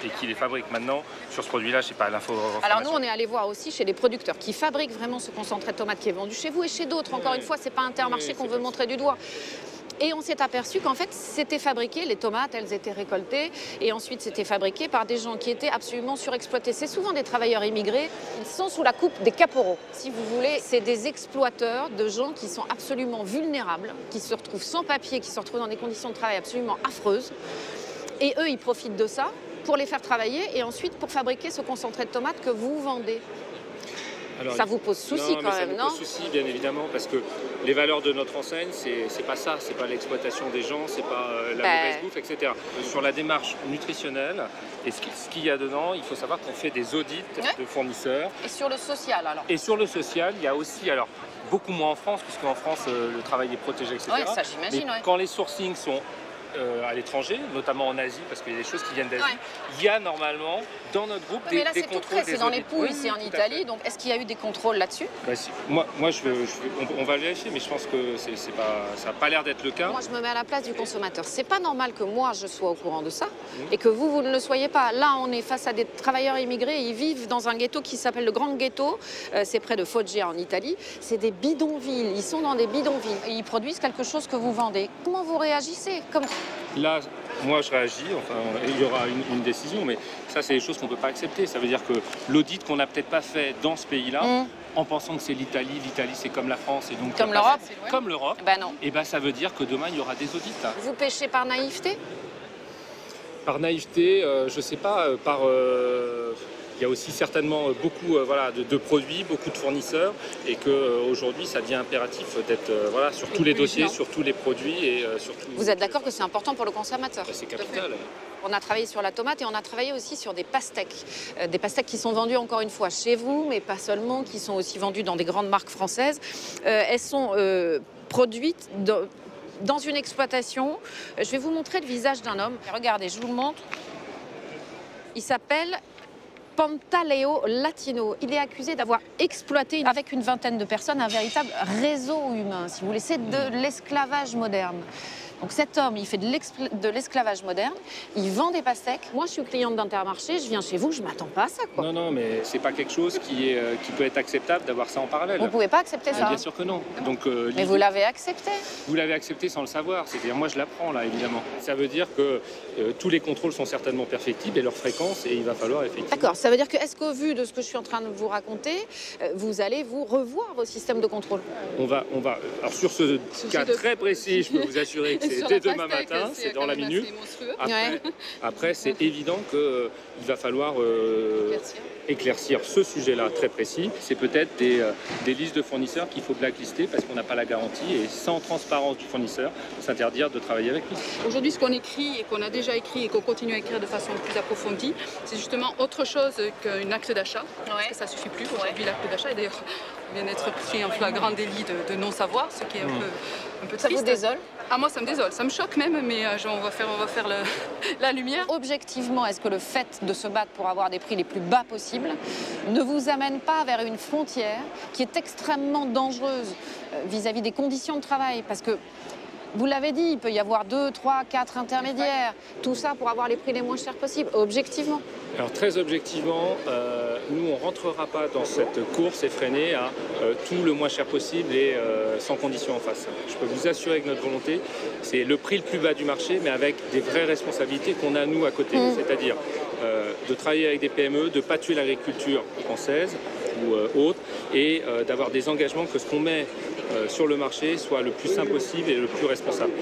et qui les fabrique. Maintenant, sur ce produit-là, je ne sais pas l'info. Alors nous, on est allé voir aussi chez les producteurs qui fabriquent vraiment ce concentré de tomate qui est vendu chez vous et chez d'autres. Encore une fois, ce n'est pas Intermarché qu'on veut montrer du doigt. Et on s'est aperçu qu'en fait, c'était fabriqué, les tomates, elles étaient récoltées, et ensuite c'était fabriqué par des gens qui étaient absolument surexploités. C'est souvent des travailleurs immigrés, ils sont sous la coupe des caporaux. Si vous voulez, c'est des exploiteurs de gens qui sont absolument vulnérables, qui se retrouvent sans papier, qui se retrouvent dans des conditions de travail absolument affreuses. Et eux, ils profitent de ça pour les faire travailler et ensuite pour fabriquer ce concentré de tomates que vous vendez. Alors, ça vous pose souci quand même, non? Ça nous pose souci, bien évidemment, parce que les valeurs de notre enseigne, c'est pas ça, c'est pas l'exploitation des gens, c'est pas la mauvaise bouffe, etc. Sur la démarche nutritionnelle et ce qu'il y a dedans, il faut savoir qu'on fait des audits de fournisseurs. Et sur le social, alors? Et sur le social, il y a aussi, alors beaucoup moins en France, puisqu'en France, le travail est protégé, etc. Oui, ça j'imagine, mais quand les sourcings sont à l'étranger, notamment en Asie, parce qu'il y a des choses qui viennent d'Asie, il y a normalement dans notre groupe des contrôles. Mais là, c'est tout près, c'est dans les Pouilles, ici en Italie, donc est-ce qu'il y a eu des contrôles là-dessus? Si. Moi on va vérifier, mais je pense que ça n'a pas l'air d'être le cas. Moi, je me mets à la place du consommateur. C'est pas normal que moi, je sois au courant de ça et que vous ne le soyez pas. Là, on est face à des travailleurs immigrés, ils vivent dans un ghetto qui s'appelle le Grand Ghetto, c'est près de Foggia en Italie. C'est des bidonvilles, ils sont dans des bidonvilles et ils produisent quelque chose que vous vendez. Comment vous réagissez? Là, moi je réagis, enfin il y aura une décision, mais ça c'est des choses qu'on ne peut pas accepter. Ça veut dire que l'audit qu'on n'a peut-être pas fait dans ce pays-là, en pensant que c'est l'Italie c'est comme la France et donc comme l'Europe, comme l'Europe, non. Et ça veut dire que demain il y aura des audits. Là. Vous pêchez par naïveté? Par naïveté, je ne sais pas, il y a aussi certainement beaucoup de produits, beaucoup de fournisseurs et qu'aujourd'hui, ça devient impératif d'être sur tous les dossiers, sur tous les produits et sur tout. Vous êtes d'accord que c'est important pour le consommateur? C'est capital. On a travaillé sur la tomate et on a travaillé aussi sur des pastèques. Des pastèques qui sont vendues encore une fois chez vous, mais pas seulement, qui sont aussi vendues dans des grandes marques françaises. Elles sont produites dans une exploitation. Je vais vous montrer le visage d'un homme. Regardez, je vous le montre. Il s'appelle Pantaleo Latino. Il est accusé d'avoir exploité avec une vingtaine de personnes un véritable réseau humain, si vous voulez. C'est de l'esclavage moderne. Donc cet homme, il fait de l'esclavage moderne, il vend des pastèques. Moi, je suis cliente d'Intermarché, je viens chez vous, je ne m'attends pas à ça, quoi. Non, mais c'est pas quelque chose qui peut être acceptable d'avoir ça en parallèle. Vous ne pouvez pas accepter ça? Bien sûr que non. Donc, mais vous l'avez accepté? Vous l'avez accepté sans le savoir. C'est-à-dire, moi, je l'apprends, là, évidemment. Ça veut dire que tous les contrôles sont certainement perfectibles et leur fréquence, et il va falloir effectivement... D'accord, ça veut dire que, est-ce qu'au vu de ce que je suis en train de vous raconter, vous allez vous revoir vos systèmes de contrôle? On va... Alors, sur ce cas très précis, je peux vous assurer que c'est dès demain matin, c'est dans la minute. Après, c'est évident qu'il va falloir éclaircir ce sujet-là très précis. C'est peut-être des listes de fournisseurs qu'il faut blacklister parce qu'on n'a pas la garantie et sans transparence du fournisseur, s'interdire de travailler avec lui. Aujourd'hui, ce qu'on écrit et qu'on a déjà écrit et qu'on continue à écrire de façon plus approfondie, c'est justement autre chose qu'un acte d'achat. Parce que ça ne suffit plus aujourd'hui, l'acte d'achat. Et d'ailleurs, on vient d'être pris en flagrant délit de non-savoir, ce qui est un peu triste. Ça vous désole? Ah, moi, ça me désole. Ça me choque même, mais on va faire la lumière. Objectivement, est-ce que le fait de se battre pour avoir des prix les plus bas possibles ne vous amène pas vers une frontière qui est extrêmement dangereuse vis-à-vis des conditions de travail? Parce que, vous l'avez dit, il peut y avoir 2, 3, 4 intermédiaires. Tout ça pour avoir les prix les moins chers possibles, objectivement. Alors très objectivement, nous on ne rentrera pas dans cette course effrénée à tout le moins cher possible et sans condition en face. Je peux vous assurer que notre volonté, c'est le prix le plus bas du marché, mais avec des vraies responsabilités qu'on a nous à côté. C'est-à-dire de travailler avec des PME, de ne pas tuer l'agriculture française ou autre, et d'avoir des engagements que ce qu'on met sur le marché soit le plus simple possible et le plus responsable.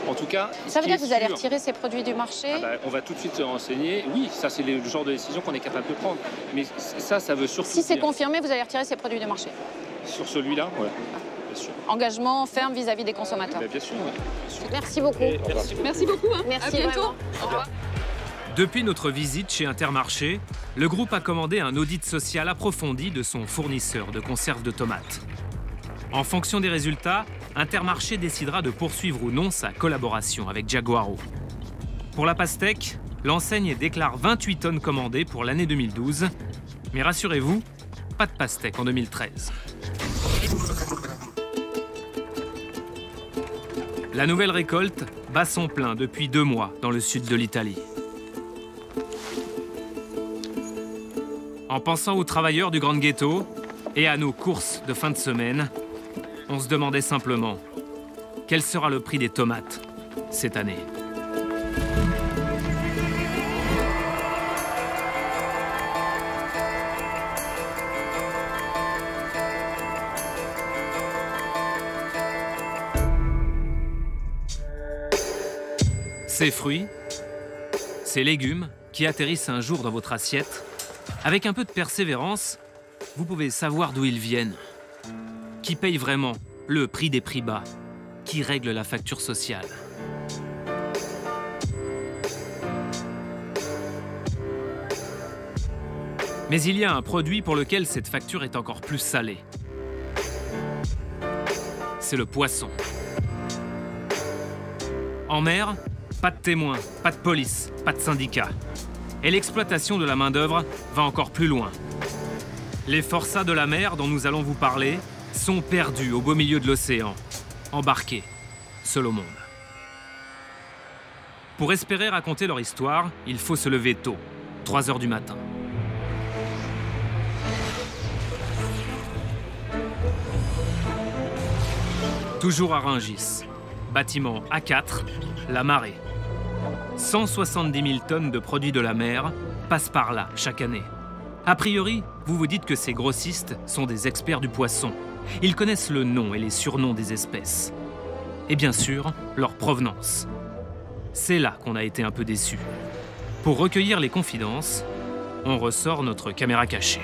En tout cas... Ça veut dire que vous allez retirer ces produits du marché? On va tout de suite se renseigner. Oui, ça c'est le genre de décision qu'on est capable de prendre. Mais ça veut surtout... Si c'est confirmé, vous allez retirer ces produits du marché? Sur celui-là, oui. Bien sûr. Engagement ferme vis-à-vis des consommateurs? Bien sûr, oui. Bien sûr. Merci beaucoup. Merci beaucoup. Merci, à bientôt. Au revoir. Depuis notre visite chez Intermarché, le groupe a commandé un audit social approfondi de son fournisseur de conserves de tomates. En fonction des résultats, Intermarché décidera de poursuivre ou non sa collaboration avec Jaguaro. Pour la pastèque, l'enseigne déclare 28 tonnes commandées pour l'année 2012. Mais rassurez-vous, pas de pastèque en 2013. La nouvelle récolte bat son plein depuis 2 mois dans le sud de l'Italie. En pensant aux travailleurs du Grand Ghetto et à nos courses de fin de semaine, on se demandait simplement quel sera le prix des tomates cette année? Ces fruits, ces légumes qui atterrissent un jour dans votre assiette, avec un peu de persévérance, vous pouvez savoir d'où ils viennent. Qui paye vraiment le prix des prix bas? Qui règle la facture sociale? Mais il y a un produit pour lequel cette facture est encore plus salée. C'est le poisson. En mer, pas de témoins, pas de police, pas de syndicats. Et l'exploitation de la main-d'œuvre va encore plus loin. Les forçats de la mer dont nous allons vous parler sont perdus au beau milieu de l'océan, embarqués, seuls au monde. Pour espérer raconter leur histoire, il faut se lever tôt, 3 h du matin. Toujours à Rungis, bâtiment A4, la marée. 170 000 tonnes de produits de la mer passent par là chaque année. A priori, vous vous dites que ces grossistes sont des experts du poisson. Ils connaissent le nom et les surnoms des espèces. Et bien sûr, leur provenance. C'est là qu'on a été un peu déçus. Pour recueillir les confidences, on ressort notre caméra cachée.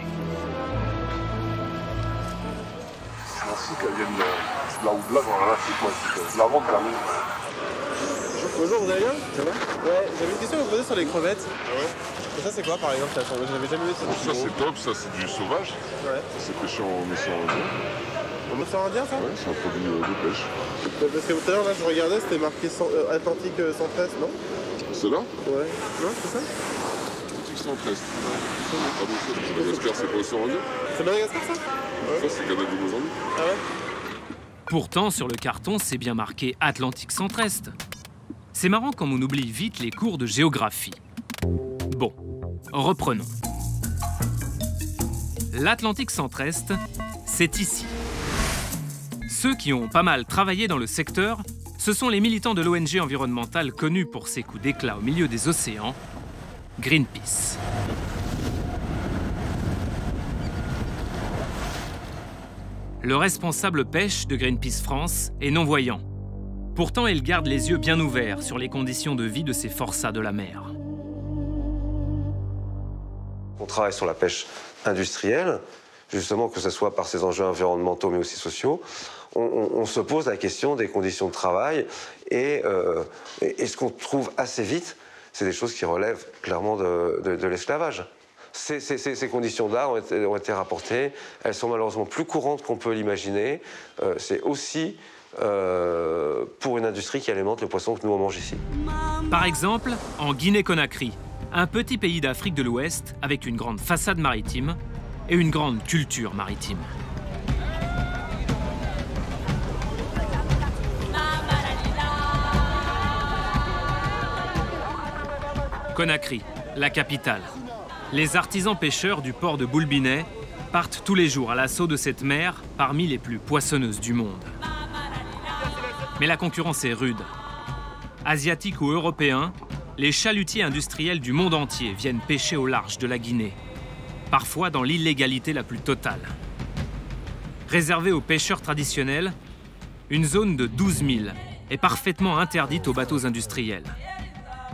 C'est ainsi qu'elles viennent là ou de là dans la Afrique, de la vente à la maison. Bonjour, vous allez bien? Ça va? Ouais, j'avais une question à vous poser sur les crevettes. Ah ouais? Et ça, c'est quoi par exemple? Je n'avais jamais vu ça. Ça, c'est top, ça, c'est du sauvage. Ouais. C'est pêché en océan Indien. En océan Indien, ça? Ouais, c'est un produit de pêche. Parce que tout à l'heure, là, je regardais, c'était marqué Atlantique 113, non? C'est là? Ouais. Non, c'est ça? Atlantique 113. Ah bon, ça, c'est Madagascar, c'est pas océan Indien? C'est Madagascar, ça? Ouais. Ça, c'est Canada du Mozambique. Ah ouais? Pourtant, sur le carton, c'est bien marqué Atlantique centre-est. C'est marrant comme on oublie vite les cours de géographie. Bon, reprenons. L'Atlantique centre-est, c'est ici. Ceux qui ont pas mal travaillé dans le secteur, ce sont les militants de l'ONG environnementale connue pour ses coups d'éclat au milieu des océans, Greenpeace. Le responsable pêche de Greenpeace France est non-voyant. Pourtant, il garde les yeux bien ouverts sur les conditions de vie de ces forçats de la mer. On travaille sur la pêche industrielle, justement que ce soit par ses enjeux environnementaux mais aussi sociaux. On se pose la question des conditions de travail et ce qu'on trouve assez vite, c'est des choses qui relèvent clairement de l'esclavage. Ces conditions-là ont été rapportées, elles sont malheureusement plus courantes qu'on peut l'imaginer. C'est aussi pour une industrie qui alimente le poisson que nous on mange ici. Par exemple, en Guinée-Conakry, un petit pays d'Afrique de l'Ouest avec une grande façade maritime et une grande culture maritime. Conakry, la capitale. Les artisans pêcheurs du port de Boulbinet partent tous les jours à l'assaut de cette mer parmi les plus poissonneuses du monde. Mais la concurrence est rude. Asiatiques ou européens, les chalutiers industriels du monde entier viennent pêcher au large de la Guinée, parfois dans l'illégalité la plus totale. Réservée aux pêcheurs traditionnels, une zone de 12 000 est parfaitement interdite aux bateaux industriels.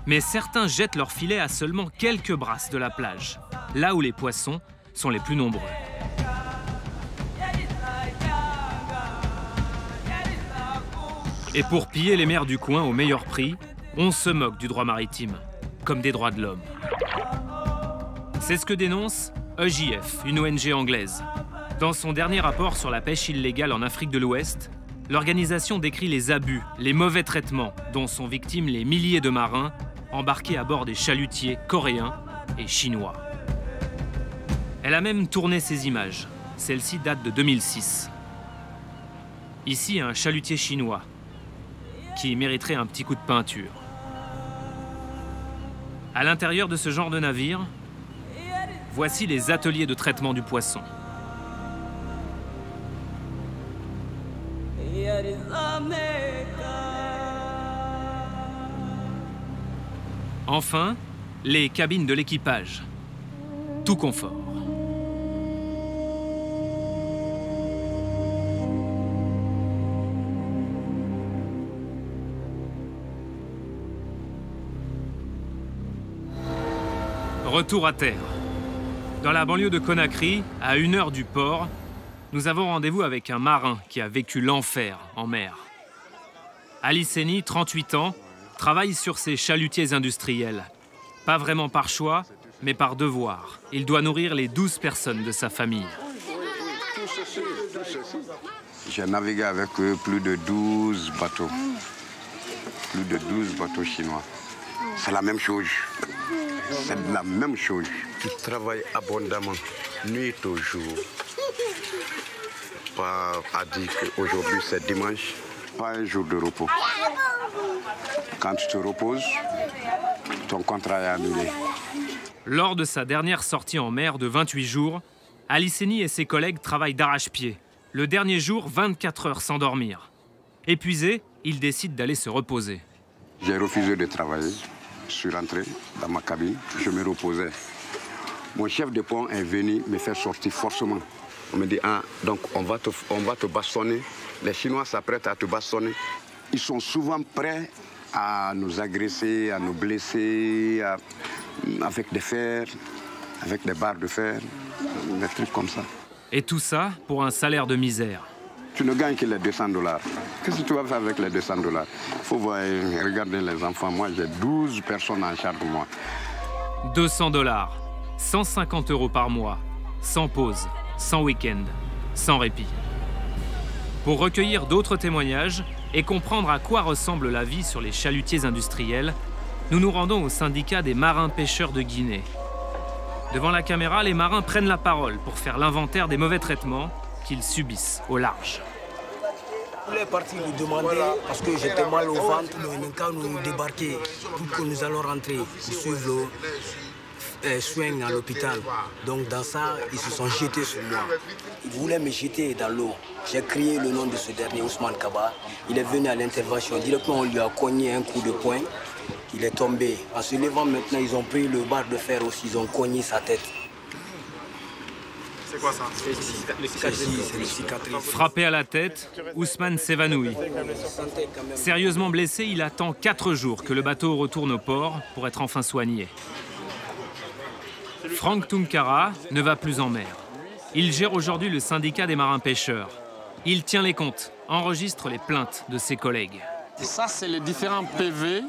Mais certains jettent leurs filets à seulement quelques brasses de la plage, là où les poissons sont les plus nombreux. Et pour piller les mers du coin au meilleur prix, on se moque du droit maritime, comme des droits de l'homme. C'est ce que dénonce EJF, une ONG anglaise. Dans son dernier rapport sur la pêche illégale en Afrique de l'Ouest, l'organisation décrit les abus, les mauvais traitements dont sont victimes les milliers de marins embarqués à bord des chalutiers coréens et chinois. Elle a même tourné ces images. Celle-ci date de 2006. Ici, un chalutier chinois qui mériterait un petit coup de peinture. À l'intérieur de ce genre de navire, voici les ateliers de traitement du poisson. Enfin, les cabines de l'équipage. Tout confort. Retour à terre. Dans la banlieue de Conakry, à 1 heure du port, nous avons rendez-vous avec un marin qui a vécu l'enfer en mer. Ali Seni, 38 ans, travaille sur ces chalutiers industriels. Pas vraiment par choix, mais par devoir. Il doit nourrir les 12 personnes de sa famille. J'ai navigué avec eux plus de 12 bateaux. Plus de 12 bateaux chinois. C'est la même chose. C'est la même chose. Tu travailles abondamment, nuit au jour. Pas à dire qu'aujourd'hui c'est dimanche, pas un jour de repos. Quand tu te reposes, ton contrat est annulé. Lors de sa dernière sortie en mer de 28 jours, Ali Seni et ses collègues travaillent d'arrache-pied. Le dernier jour, 24 heures sans dormir. Épuisé, il décide d'aller se reposer. J'ai refusé de travailler. Je suis rentré dans ma cabine, je me reposais. Mon chef de pont est venu me faire sortir forcément. On me dit, ah, donc on va te bastonner. Les Chinois s'apprêtent à te bastonner. Ils sont souvent prêts à nous agresser, à nous blesser, avec des fers, avec des barres de fer, des trucs comme ça. Et tout ça pour un salaire de misère. Tu ne gagnes que les $200. Qu'est-ce que tu vas faire avec les $200? Il faut voir, regarder les enfants. Moi, j'ai 12 personnes en charge de moi. $200, 150 € par mois, sans pause, sans week-end, sans répit. Pour recueillir d'autres témoignages et comprendre à quoi ressemble la vie sur les chalutiers industriels, nous nous rendons au syndicat des marins-pêcheurs de Guinée. Devant la caméra, les marins prennent la parole pour faire l'inventaire des mauvais traitements qu'ils subissent au large. Tous les partis nous demandaient, parce que j'étais mal au ventre, quand nous débarquer, pour que nous allons rentrer, pour suivre le soin à l'hôpital. Donc dans ça, ils se sont jetés sur moi. Ils voulaient me jeter dans l'eau. J'ai crié le nom de ce dernier, Ousmane Kaba. Il est venu à l'intervention. Directement, on lui a cogné un coup de poing. Il est tombé. En se levant maintenant, ils ont pris le barre de fer aussi, ils ont cogné sa tête. C'est quoi ça? C'est le cicatrice. Frappé à la tête, Ousmane s'évanouit. Sérieusement blessé, il attend 4 jours que le bateau retourne au port pour être enfin soigné. Franck Tunkara ne va plus en mer. Il gère aujourd'hui le syndicat des marins-pêcheurs. Il tient les comptes, enregistre les plaintes de ses collègues. Ça, c'est les différents PV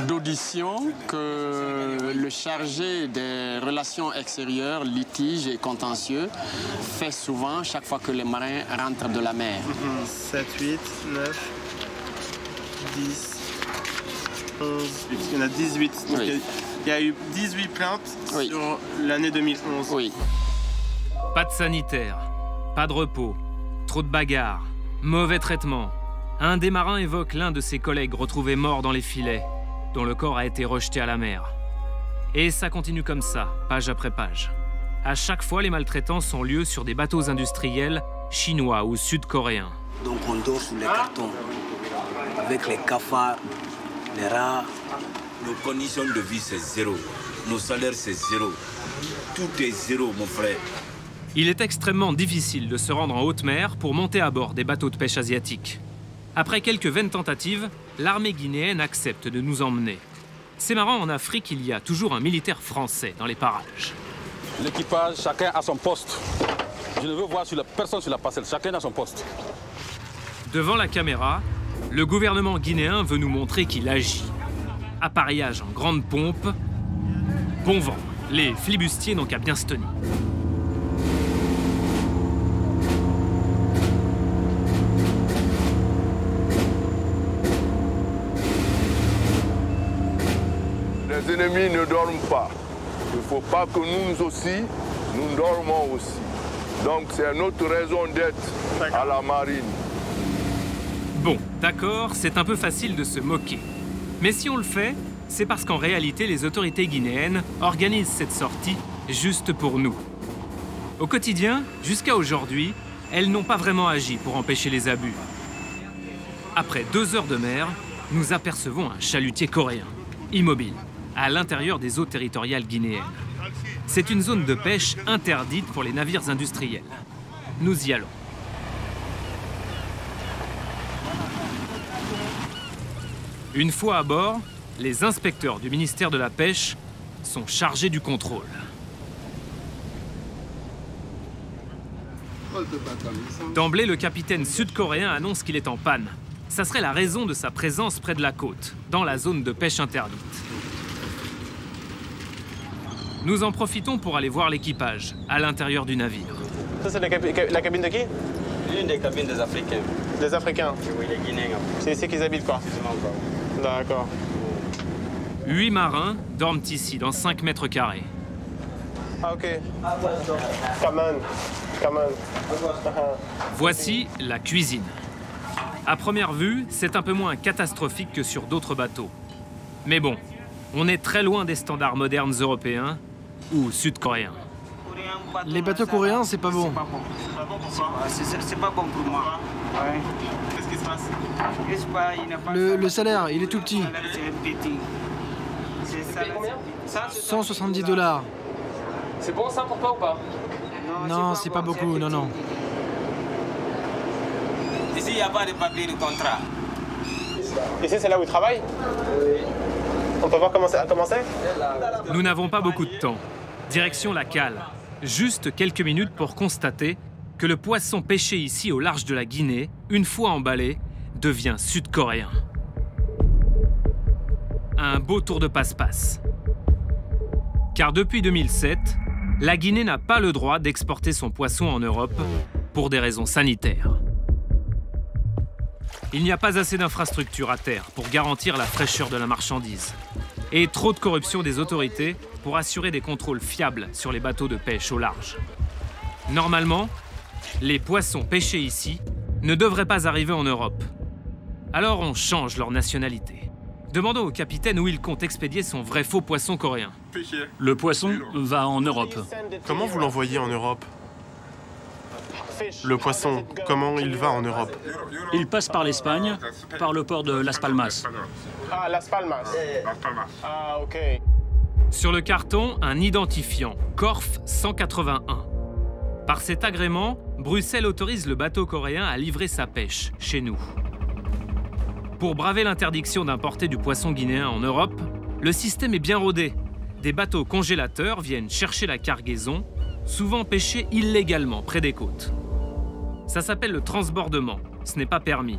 d'audition que le chargé des relations extérieures, litiges et contentieux fait souvent chaque fois que les marins rentrent de la mer. 7, 8, 9, 10, 11, il y en a 18. Donc oui. Il y a eu 18 plaintes sur l'année 2011. Oui. Pas de sanitaire, pas de repos, trop de bagarres, mauvais traitement. Un des marins évoque l'un de ses collègues retrouvé mort dans les filets, dont le corps a été rejeté à la mer. Et ça continue comme ça, page après page. À chaque fois, les maltraitances ont lieu sur des bateaux industriels chinois ou sud-coréens. Donc on dort sous les cartons, avec les cafards, les rats. Nos conditions de vie, c'est zéro. Nos salaires, c'est zéro. Tout est zéro, mon frère. Il est extrêmement difficile de se rendre en haute mer pour monter à bord des bateaux de pêche asiatiques. Après quelques vaines tentatives, l'armée guinéenne accepte de nous emmener. C'est marrant, en Afrique, il y a toujours un militaire français dans les parages. L'équipage, chacun a son poste. Je ne veux voir personne sur la passerelle, chacun a son poste. Devant la caméra, le gouvernement guinéen veut nous montrer qu'il agit. Appareillage en grande pompe, bon vent. Les flibustiers n'ont qu'à bien se tenir. Les ennemis ne dorment pas. Il ne faut pas que nous aussi, nous dormons aussi. Donc c'est notre raison d'être à la marine. Bon, d'accord, c'est un peu facile de se moquer. Mais si on le fait, c'est parce qu'en réalité, les autorités guinéennes organisent cette sortie juste pour nous. Au quotidien, jusqu'à aujourd'hui, elles n'ont pas vraiment agi pour empêcher les abus. Après 2 heures de mer, nous apercevons un chalutier coréen. immobile, à l'intérieur des eaux territoriales guinéennes. C'est une zone de pêche interdite pour les navires industriels. Nous y allons. Une fois à bord, les inspecteurs du ministère de la Pêche sont chargés du contrôle. D'emblée, le capitaine sud-coréen annonce qu'il est en panne. Ça serait la raison de sa présence près de la côte, dans la zone de pêche interdite. Nous en profitons pour aller voir l'équipage, à l'intérieur du navire. Ça, c'est la cabine de qui? Une des cabines des Africains. Des Africains? Oui, les Guinéens. C'est ici qu'ils habitent, quoi? D'accord. 8 marins dorment ici, dans 5 mètres carrés. Ah, ok. Come on. Voici la cuisine. À première vue, c'est un peu moins catastrophique que sur d'autres bateaux. Mais bon, on est très loin des standards modernes européens ou sud-coréens. Les bateaux coréens, c'est pas bon. C'est pas bon pour moi. Ouais. Qu'est-ce qui se passe? Le salaire, il est tout petit. C'est combien? 170 $. C'est bon ça pour toi ou pas? Non, c'est pas beaucoup, non, non. Ici, il n'y a pas de papier de contrat. Ici, c'est là où ils travaillent? Oui. On peut voir comment ça a commencé? Nous n'avons pas beaucoup de temps. Direction la cale. Juste quelques minutes pour constater que le poisson pêché ici au large de la Guinée, une fois emballé, devient sud-coréen. Un beau tour de passe-passe. Car depuis 2007, la Guinée n'a pas le droit d'exporter son poisson en Europe pour des raisons sanitaires. Il n'y a pas assez d'infrastructures à terre pour garantir la fraîcheur de la marchandise. Et trop de corruption des autorités pour assurer des contrôles fiables sur les bateaux de pêche au large. Normalement, les poissons pêchés ici ne devraient pas arriver en Europe. Alors on change leur nationalité. Demandons au capitaine où il compte expédier son vrai faux poisson coréen. Le poisson va en Europe. Comment vous l'envoyez en Europe? Le poisson, comment il va en Europe? Il passe par l'Espagne, par le port de Las Palmas. Ah, Las Palmas. Ah, ok. Sur le carton, un identifiant, Corf 181. Par cet agrément, Bruxelles autorise le bateau coréen à livrer sa pêche, chez nous. Pour braver l'interdiction d'importer du poisson guinéen en Europe, le système est bien rodé. Des bateaux congélateurs viennent chercher la cargaison, souvent pêchée illégalement près des côtes. Ça s'appelle le transbordement, ce n'est pas permis.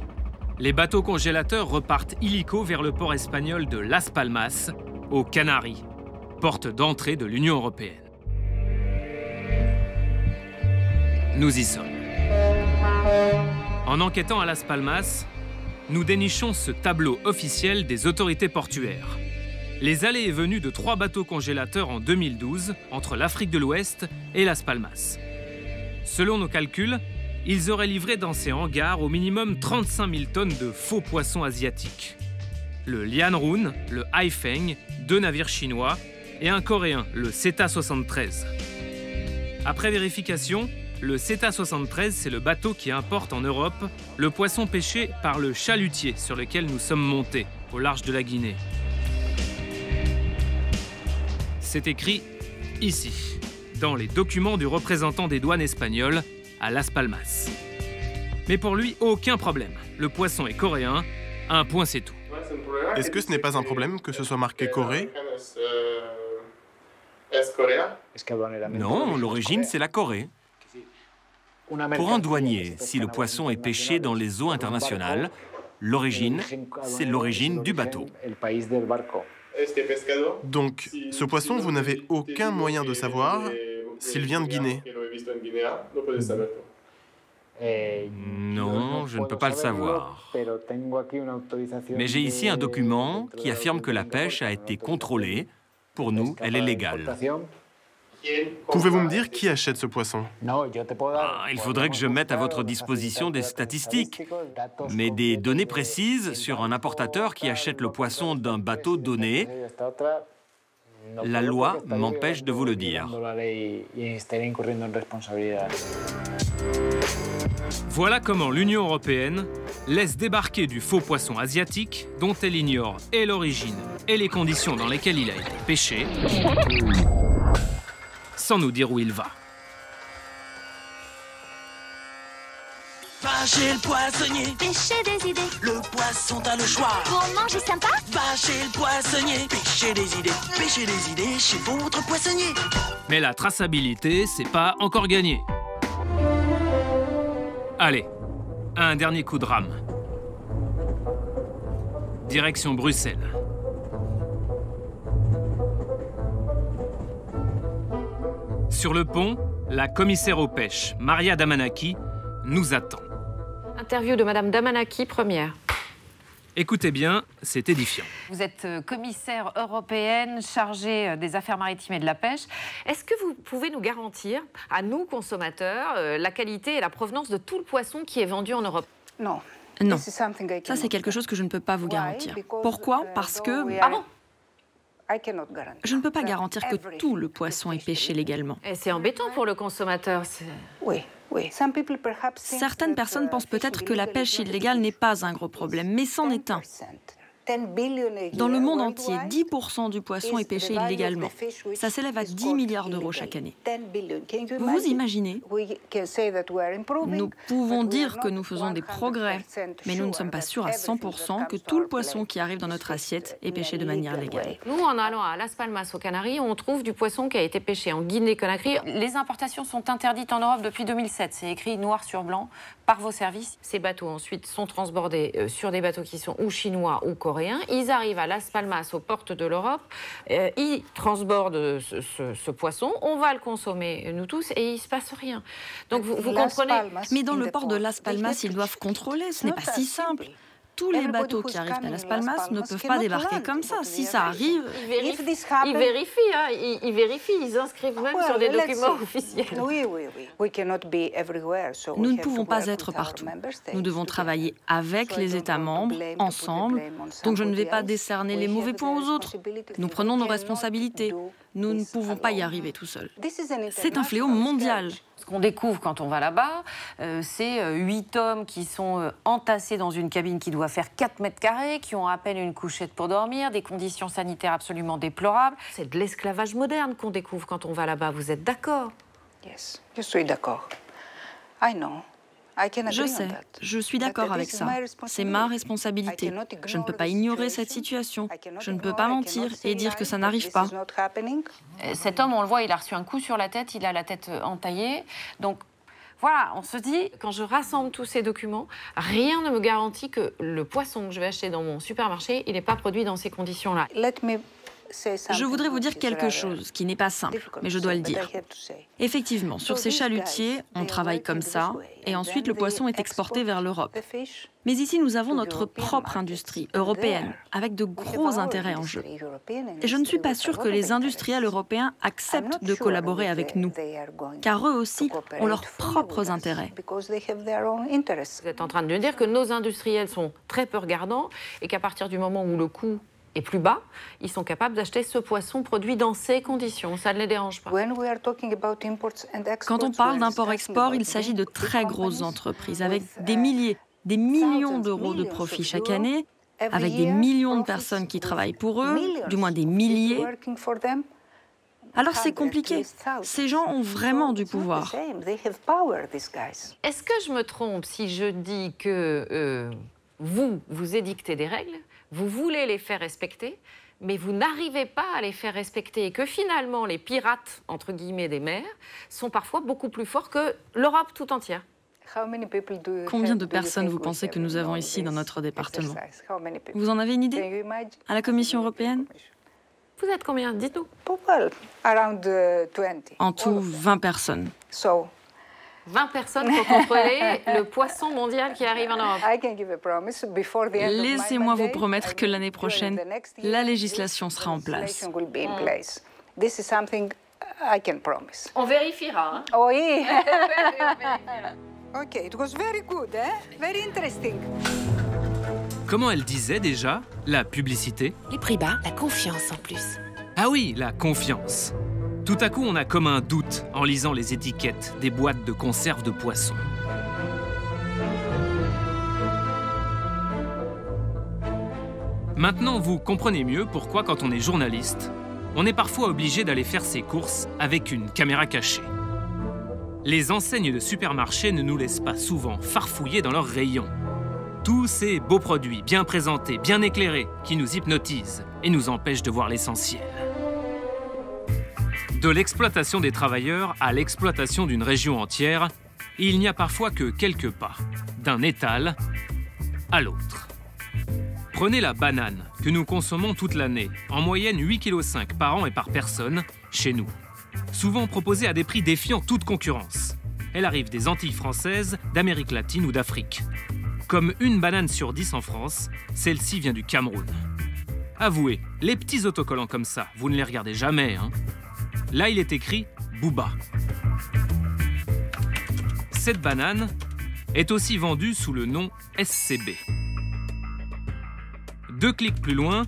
Les bateaux congélateurs repartent illico vers le port espagnol de Las Palmas, aux Canaries, porte d'entrée de l'Union européenne. Nous y sommes. En enquêtant à Las Palmas, nous dénichons ce tableau officiel des autorités portuaires. Les allées et venues de 3 bateaux congélateurs en 2012 entre l'Afrique de l'Ouest et Las Palmas. Selon nos calculs, ils auraient livré dans ces hangars au minimum 35 000 tonnes de faux poissons asiatiques. Le Lianrun, le Haifeng, 2 navires chinois, et un coréen, le CETA 73. Après vérification, le CETA 73, c'est le bateau qui importe en Europe le poisson pêché par le chalutier sur lequel nous sommes montés, au large de la Guinée. C'est écrit ici, dans les documents du représentant des douanes espagnoles à Las Palmas. Mais pour lui, aucun problème. Le poisson est coréen, un point c'est tout. Est-ce que ce n'est pas un problème que ce soit marqué Corée? Non, l'origine, c'est la Corée. Pour un douanier, si le poisson est pêché dans les eaux internationales, l'origine, c'est l'origine du bateau. Donc, ce poisson, vous n'avez aucun moyen de savoir s'il vient de Guinée? Non, je ne peux pas le savoir. Mais j'ai ici un document qui affirme que la pêche a été contrôlée. Pour nous, elle est légale. Pouvez-vous me dire qui achète ce poisson? Il faudrait que je mette à votre disposition des statistiques, mais des données précises sur un importateur qui achète le poisson d'un bateau donné. La loi m'empêche de vous le dire. Voilà comment l'Union européenne laisse débarquer du faux poisson asiatique dont elle ignore et l'origine et les conditions dans lesquelles il a été pêché, sans nous dire où il va. Va chez le poissonnier, Pêcher des idées. le poisson t'as le choix. Pour manger sympa. Va chez le poissonnier, pêcher des idées chez votre poissonnier. Mais la traçabilité, c'est pas encore gagné. Allez, un dernier coup de rame. Direction Bruxelles. Sur le pont, la commissaire aux pêches, Maria Damanaki, nous attend. Interview de Madame Damanaki, première. Écoutez bien, c'est édifiant. Vous êtes commissaire européenne chargée des affaires maritimes et de la pêche. Est-ce que vous pouvez nous garantir, à nous consommateurs, la qualité et la provenance de tout le poisson qui est vendu en Europe? Non. Ça, c'est quelque chose que je ne peux pas vous garantir. Pourquoi? Parce que... Ah bon? Je ne peux pas garantir que tout le poisson est pêché légalement. Et c'est embêtant pour le consommateur. Oui. Certaines personnes pensent peut-être que la pêche illégale n'est pas un gros problème, mais c'en est un. Dans le monde entier, 10% du poisson est pêché illégalement. Ça s'élève à 10 milliards d'euros chaque année. Vous vous imaginez? Nous pouvons dire que nous faisons des progrès, mais nous ne sommes pas sûrs à 100% que tout le poisson qui arrive dans notre assiette est pêché de manière légale. Nous, en allant à Las Palmas, aux Canaries, on trouve du poisson qui a été pêché en Guinée-Conakry. Les importations sont interdites en Europe depuis 2007. C'est écrit noir sur blanc par vos services. Ces bateaux, ensuite, sont transbordés sur des bateaux qui sont ou chinois ou coréens. Ils arrivent à Las Palmas, aux portes de l'Europe. Ils transbordent ce poisson. On va le consommer, nous tous, et il ne se passe rien. Donc, vous comprenez. Mais dans le port de Las Palmas, ils doivent contrôler. Ce n'est pas si simple. Tous les bateaux qui arrivent à Las Palmas ne peuvent pas débarquer comme ça. Si ça arrive... Ils vérifient, ils inscrivent même sur des documents officiels. Nous ne pouvons pas être partout. Nous devons travailler avec les États membres, ensemble. Donc je ne vais pas décerner les mauvais points aux autres. Nous prenons nos responsabilités. Nous ne pouvons pas y arriver tout seuls. C'est un fléau mondial. Ce qu'on découvre quand on va là-bas, c'est 8 hommes qui sont entassés dans une cabine qui doit faire 4 mètres carrés, qui ont à peine une couchette pour dormir, des conditions sanitaires absolument déplorables. C'est de l'esclavage moderne qu'on découvre quand on va là-bas. Vous êtes d'accord? Yes, je suis d'accord. Je sais, je suis d'accord avec ça. C'est ma responsabilité. Je ne peux pas ignorer cette situation. Je ne peux pas mentir et dire que ça n'arrive pas. Cet homme, on le voit, il a reçu un coup sur la tête, il a la tête entaillée. Donc voilà, on se dit, quand je rassemble tous ces documents, rien ne me garantit que le poisson que je vais acheter dans mon supermarché, il n'est pas produit dans ces conditions-là. Je voudrais vous dire quelque chose qui n'est pas simple, mais je dois le dire. Effectivement, sur ces chalutiers, on travaille comme ça, et ensuite le poisson est exporté vers l'Europe. Mais ici, nous avons notre propre industrie européenne, avec de gros intérêts en jeu. Et je ne suis pas sûre que les industriels européens acceptent de collaborer avec nous, car eux aussi ont leurs propres intérêts. Vous êtes en train de nous dire que nos industriels sont très peu regardants, et qu'à partir du moment où le coût est plus bas, ils sont capables d'acheter ce poisson produit dans ces conditions. Ça ne les dérange pas. Quand on parle d'import-export, il s'agit de très grosses entreprises avec des milliers, des millions d'euros de profit chaque année, avec des millions de personnes qui travaillent pour eux, du moins des milliers. Alors c'est compliqué. Ces gens ont vraiment du pouvoir. Est-ce que je me trompe si je dis que vous édictez des règles, vous voulez les faire respecter, mais vous n'arrivez pas à les faire respecter et que finalement les pirates, entre guillemets, des mers sont parfois beaucoup plus forts que l'Europe tout entière? Combien de personnes vous pensez que nous avons ici dans notre département? Vous en avez une idée? À la Commission européenne? Vous êtes combien? Dites-nous. En tout, 20 personnes. 20 personnes pour contrôler le poisson mondial qui arrive en Europe. Laissez-moi vous promettre que l'année prochaine, la législation sera en place. On vérifiera. Hein? Oui. Okay, it was very good, very interesting. Comment elle disait déjà, la publicité? Les prix bas, la confiance en plus. Ah oui, la confiance. Tout à coup, on a comme un doute en lisant les étiquettes des boîtes de conserve de poissons. Maintenant, vous comprenez mieux pourquoi, quand on est journaliste, on est parfois obligé d'aller faire ses courses avec une caméra cachée. Les enseignes de supermarchés ne nous laissent pas souvent farfouiller dans leurs rayons. Tous ces beaux produits, bien présentés, bien éclairés, qui nous hypnotisent et nous empêchent de voir l'essentiel. De l'exploitation des travailleurs à l'exploitation d'une région entière, il n'y a parfois que quelques pas, d'un étal à l'autre. Prenez la banane, que nous consommons toute l'année, en moyenne 8,5 kg par an et par personne, chez nous. Souvent proposée à des prix défiant toute concurrence. Elle arrive des Antilles françaises, d'Amérique latine ou d'Afrique. Comme une banane sur 10 en France, celle-ci vient du Cameroun. Avouez, les petits autocollants comme ça, vous ne les regardez jamais, hein? Là, il est écrit « Booba ». Cette banane est aussi vendue sous le nom SCB. 2 clics plus loin,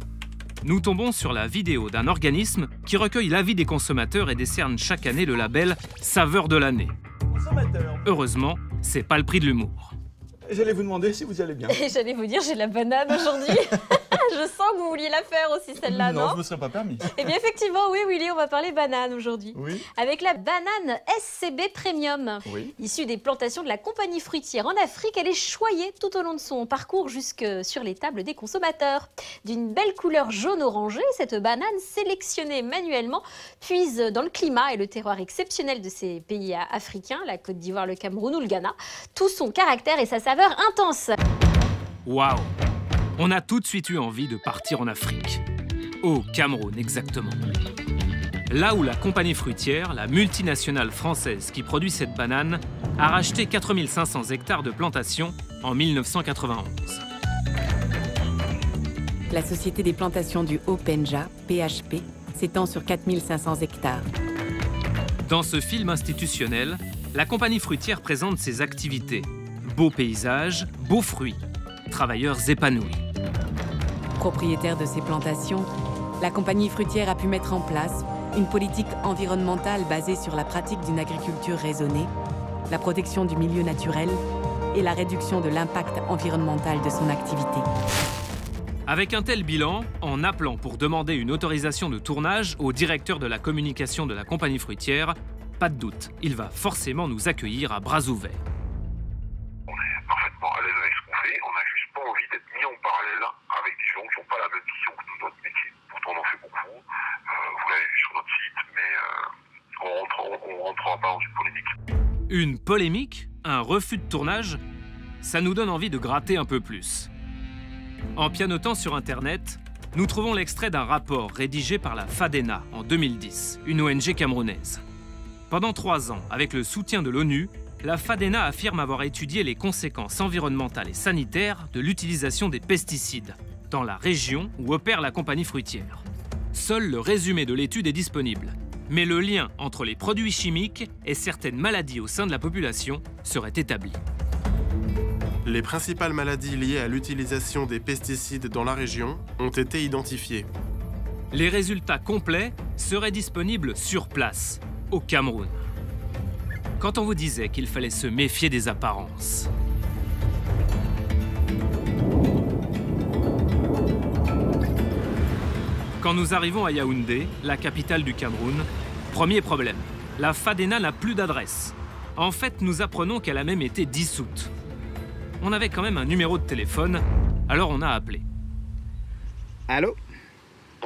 nous tombons sur la vidéo d'un organisme qui recueille l'avis des consommateurs et décerne chaque année le label « Saveur de l'année ». Heureusement, c'est pas le prix de l'humour. J'allais vous demander si vous allez bien. Et j'allais vous dire, j'ai la banane aujourd'hui. Je sens que vous vouliez la faire aussi, celle-là, non? Non, je ne me serais pas permis. Eh bien, effectivement, oui, Willy, on va parler banane aujourd'hui. Oui. Avec la banane SCB Premium. Oui. Issue des plantations de la compagnie fruitière en Afrique, elle est choyée tout au long de son parcours jusque sur les tables des consommateurs. D'une belle couleur jaune-orangé, cette banane sélectionnée manuellement puise dans le climat et le terroir exceptionnel de ces pays africains, la Côte d'Ivoire, le Cameroun ou le Ghana, tout son caractère et sa saveur intense. Waouh! On a tout de suite eu envie de partir en Afrique. Au Cameroun, exactement. Là où la compagnie fruitière, la multinationale française qui produit cette banane, a racheté 4500 hectares de plantations en 1991. La Société des plantations du Haut-Penja, PHP, s'étend sur 4500 hectares. Dans ce film institutionnel, la compagnie fruitière présente ses activités. Beaux paysages, beaux fruits, travailleurs épanouis. Propriétaire de ces plantations, la compagnie fruitière a pu mettre en place une politique environnementale basée sur la pratique d'une agriculture raisonnée, la protection du milieu naturel et la réduction de l'impact environnemental de son activité. Avec un tel bilan, en appelant pour demander une autorisation de tournage au directeur de la communication de la compagnie fruitière, pas de doute, il va forcément nous accueillir à bras ouverts. Parfaitement à l'aise avec ce qu'on fait, on n'a juste pas envie d'être mis en parallèle avec des gens qui n'ont pas la même vision que nous, notre métier. Pourtant on en fait beaucoup, vous l'avez vu sur notre site, mais on rentrera pas dans une polémique. Une polémique? Un refus de tournage? Ça nous donne envie de gratter un peu plus. En pianotant sur Internet, nous trouvons l'extrait d'un rapport rédigé par la FADENA en 2010, une ONG camerounaise. Pendant 3 ans, avec le soutien de l'ONU, la FADENA affirme avoir étudié les conséquences environnementales et sanitaires de l'utilisation des pesticides dans la région où opère la compagnie fruitière. Seul le résumé de l'étude est disponible, mais le lien entre les produits chimiques et certaines maladies au sein de la population serait établi. Les principales maladies liées à l'utilisation des pesticides dans la région ont été identifiées. Les résultats complets seraient disponibles sur place, au Cameroun. Quand on vous disait qu'il fallait se méfier des apparences. Quand nous arrivons à Yaoundé, la capitale du Cameroun, premier problème, la FADENA n'a plus d'adresse. En fait, nous apprenons qu'elle a même été dissoute. On avait quand même un numéro de téléphone, alors on a appelé. Allô?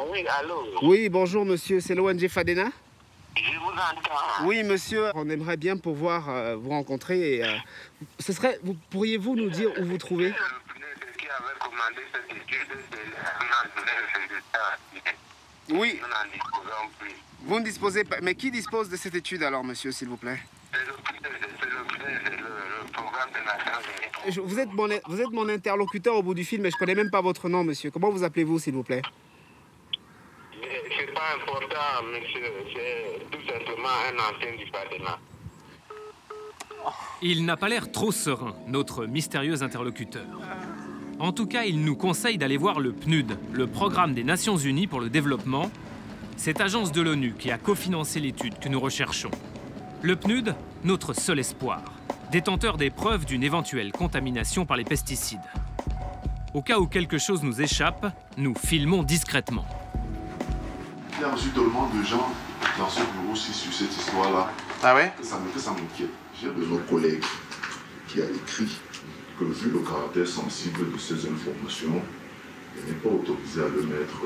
Oui, allô? Oui, bonjour monsieur, c'est l'ONG FADENA? Je vous entends. Oui monsieur, on aimerait bien pouvoir vous rencontrer. Et, pourriez-vous nous dire où vous trouvez? Oui. Vous ne disposez pas. Mais qui dispose de cette étude alors, monsieur, s'il vous plaît? Vous êtes mon interlocuteur au bout du fil, mais je ne connais même pas votre nom, monsieur. Comment vous appelez-vous, s'il vous plaît? C'est pas important, monsieur. C'est tout simplement un ancien du FADENA. Il n'a pas l'air trop serein, notre mystérieux interlocuteur. En tout cas, il nous conseille d'aller voir le PNUD, le Programme des Nations Unies pour le développement, cette agence de l'ONU qui a cofinancé l'étude que nous recherchons. Le PNUD, notre seul espoir, détenteur des preuves d'une éventuelle contamination par les pesticides. Au cas où quelque chose nous échappe, nous filmons discrètement. Il y a aussi tellement de gens dans ce bureau-ci sur cette histoire-là. Ah ouais? Que ça m'inquiète. J'ai de nos collègues qui a écrit que vu le caractère sensible de ces informations, il n'est pas autorisé à le mettre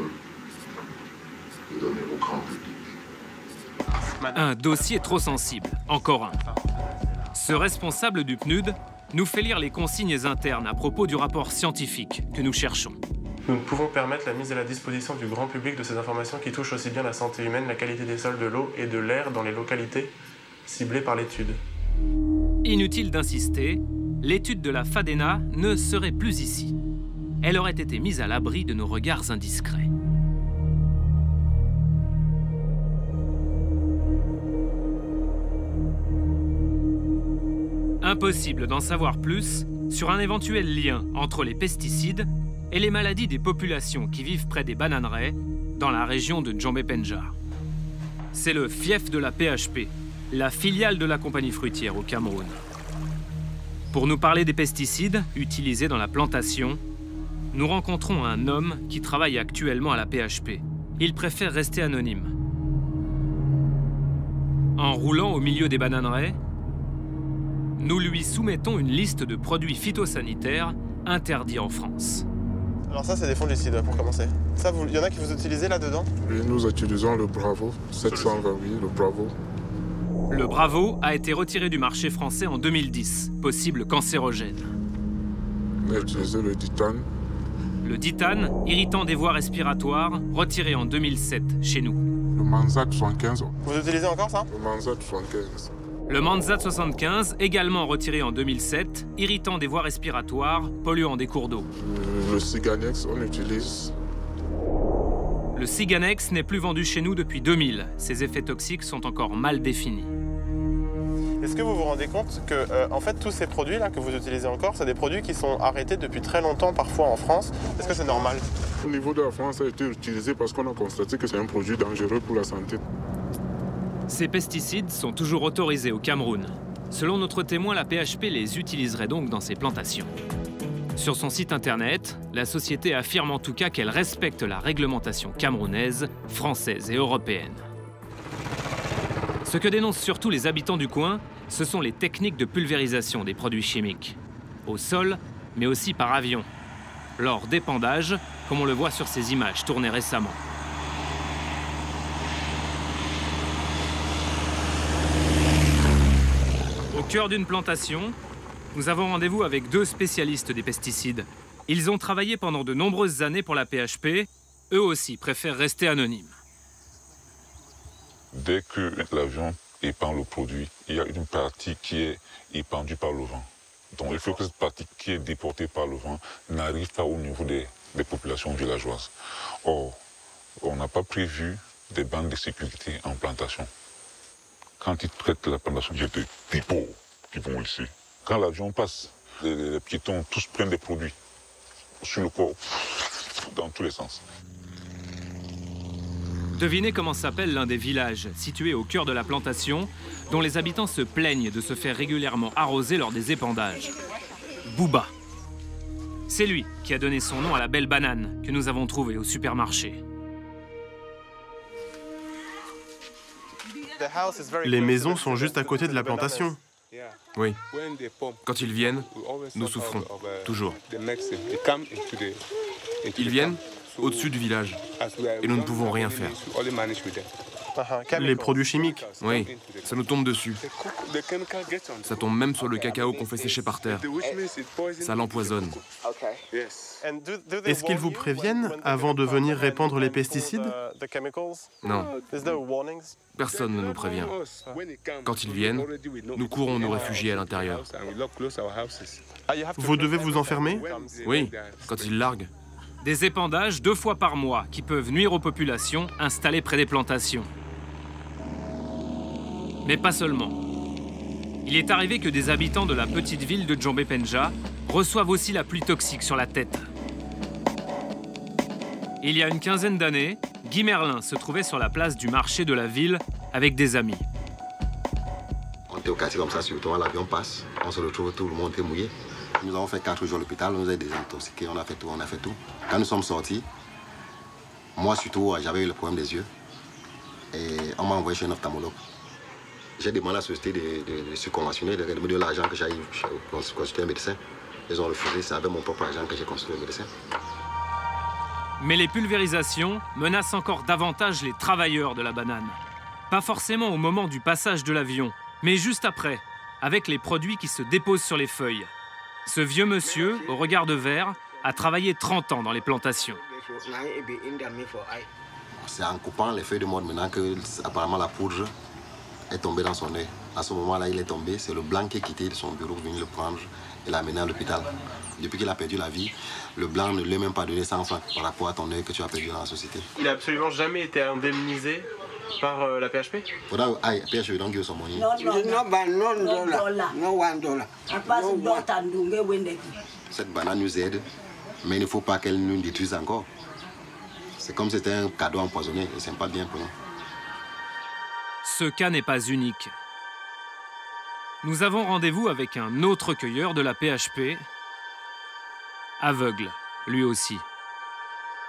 et donner au grand public. Un dossier trop sensible, encore un. Ce responsable du PNUD nous fait lire les consignes internes à propos du rapport scientifique que nous cherchons. Nous ne pouvons permettre la mise à la disposition du grand public de ces informations qui touchent aussi bien la santé humaine, la qualité des sols, de l'eau et de l'air dans les localités ciblées par l'étude. Inutile d'insister, l'étude de la FADENA ne serait plus ici. Elle aurait été mise à l'abri de nos regards indiscrets. Impossible d'en savoir plus sur un éventuel lien entre les pesticides et les maladies des populations qui vivent près des bananeraies dans la région de Djambé-Penja. C'est le fief de la PHP, la filiale de la compagnie fruitière au Cameroun. Pour nous parler des pesticides utilisés dans la plantation, nous rencontrons un homme qui travaille actuellement à la PHP. Il préfère rester anonyme. En roulant au milieu des bananeraies, nous lui soumettons une liste de produits phytosanitaires interdits en France. Alors ça, c'est des fongicides pour commencer. Ça, il y en a qui vous utilisez là-dedans? Oui, nous utilisons le Bravo 728, le Bravo. Le Bravo a été retiré du marché français en 2010, possible cancérogène. On a utilisé le Ditane. Le Ditane, irritant des voies respiratoires, retiré en 2007 chez nous. Le Manzat 75. Vous utilisez encore ça? Le Manzat 75. Le Manzat 75, également retiré en 2007, irritant des voies respiratoires, polluant des cours d'eau. Le Ciganex, on utilise. Le Ciganex n'est plus vendu chez nous depuis 2000. Ses effets toxiques sont encore mal définis. Est-ce que vous vous rendez compte que, en fait, tous ces produits-là que vous utilisez encore, c'est des produits qui sont arrêtés depuis très longtemps, parfois en France? Est-ce que c'est normal? Au niveau de la France, ça a été utilisé parce qu'on a constaté que c'est un produit dangereux pour la santé. Ces pesticides sont toujours autorisés au Cameroun. Selon notre témoin, la PHP les utiliserait donc dans ses plantations. Sur son site internet, la société affirme en tout cas qu'elle respecte la réglementation camerounaise, française et européenne. Ce que dénoncent surtout les habitants du coin, ce sont les techniques de pulvérisation des produits chimiques. Au sol, mais aussi par avion. Lors d'épandage, comme on le voit sur ces images tournées récemment. Au cœur d'une plantation, nous avons rendez-vous avec deux spécialistes des pesticides. Ils ont travaillé pendant de nombreuses années pour la PHP. Eux aussi préfèrent rester anonymes. Dès que l'avion épand le produit, il y a une partie qui est épandue par le vent. Donc il faut que cette partie qui est déportée par le vent n'arrive pas au niveau des populations villageoises. Or, on n'a pas prévu des bandes de sécurité en plantation. Quand ils traitent la plantation, il y a des dépôts qui vont ici. Quand l'avion passe, les piétons tous prennent des produits sur le corps, dans tous les sens. Devinez comment s'appelle l'un des villages situés au cœur de la plantation, dont les habitants se plaignent de se faire régulièrement arroser lors des épandages. Bouba. C'est lui qui a donné son nom à la belle banane que nous avons trouvée au supermarché. Les maisons sont juste à côté de la plantation. Oui. Quand ils viennent, nous souffrons, toujours. Ils viennent au-dessus du village, et nous ne pouvons rien faire. Les produits chimiques? Oui, ça nous tombe dessus. Ça tombe même sur le cacao qu'on fait sécher par terre. Ça l'empoisonne. Est-ce qu'ils vous préviennent avant de venir répandre les pesticides? Non. Personne ne nous prévient. Quand ils viennent, nous courons nous réfugier à l'intérieur. Vous devez vous enfermer? Oui, quand ils larguent. Des épandages 2 fois par mois qui peuvent nuire aux populations installées près des plantations. Mais pas seulement. Il est arrivé que des habitants de la petite ville de Djambé-Penja reçoivent aussi la pluie toxique sur la tête. Il y a une quinzaine d'années, Guy Merlin se trouvait sur la place du marché de la ville avec des amis. On était au quartier comme ça, surtout l'avion passe, on se retrouve, tout le monde est mouillé. Nous avons fait 4 jours à l'hôpital, on nous a désintoxiqués, on a fait tout. Quand nous sommes sortis, Moi, surtout, j'avais eu le problème des yeux. Et on m'a envoyé chez un ophtalmologue. J'ai demandé à la société de se conventionner, de me donner l'argent que j'aille consulter un médecin. Ils ont refusé, c'est avec mon propre argent que j'ai consulté un médecin. Mais les pulvérisations menacent encore davantage les travailleurs de la banane. Pas forcément au moment du passage de l'avion, mais juste après, avec les produits qui se déposent sur les feuilles. Ce vieux monsieur, au regard de verre, a travaillé 30 ans dans les plantations. C'est en coupant les feuilles de morte maintenant que apparemment la poudre est tombée dans son œil. À ce moment-là, il est tombé. C'est le blanc qui est quitté de son bureau, venu le prendre et l'a amené à l'hôpital. Depuis qu'il a perdu la vie, le blanc ne lui a même pas donné 100 francs par rapport à ton œil que tu as perdu dans la société. Il n'a absolument jamais été indemnisé par la PHP? PHP don't give some money. Cette banane nous aide, mais il ne faut pas qu'elle nous détruise encore. C'est comme si c'était un cadeau empoisonné et c'est pas bien pour nous. Ce cas n'est pas unique. Nous avons rendez-vous avec un autre cueilleur de la PHP, aveugle, lui aussi.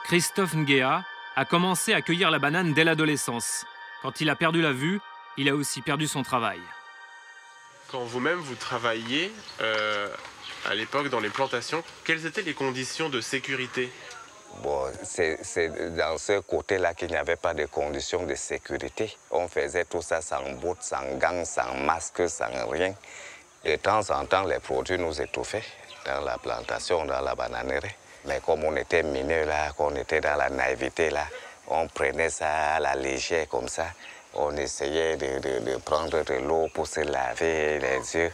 Christophe Nguéa a commencé à cueillir la banane dès l'adolescence. Quand il a perdu la vue, il a aussi perdu son travail. Quand vous-même, vous travailliez à l'époque dans les plantations, quelles étaient les conditions de sécurité? Bon, c'est dans ce côté-là qu'il n'y avait pas de conditions de sécurité. On faisait tout ça sans bottes, sans gants, sans masque, sans rien. Et de temps en temps, les produits nous étouffaient dans la plantation, dans la bananerie. Mais comme on était mineurs là, qu'on était dans la naïveté là, on prenait ça à la légère comme ça. On essayait de prendre de l'eau pour se laver les yeux.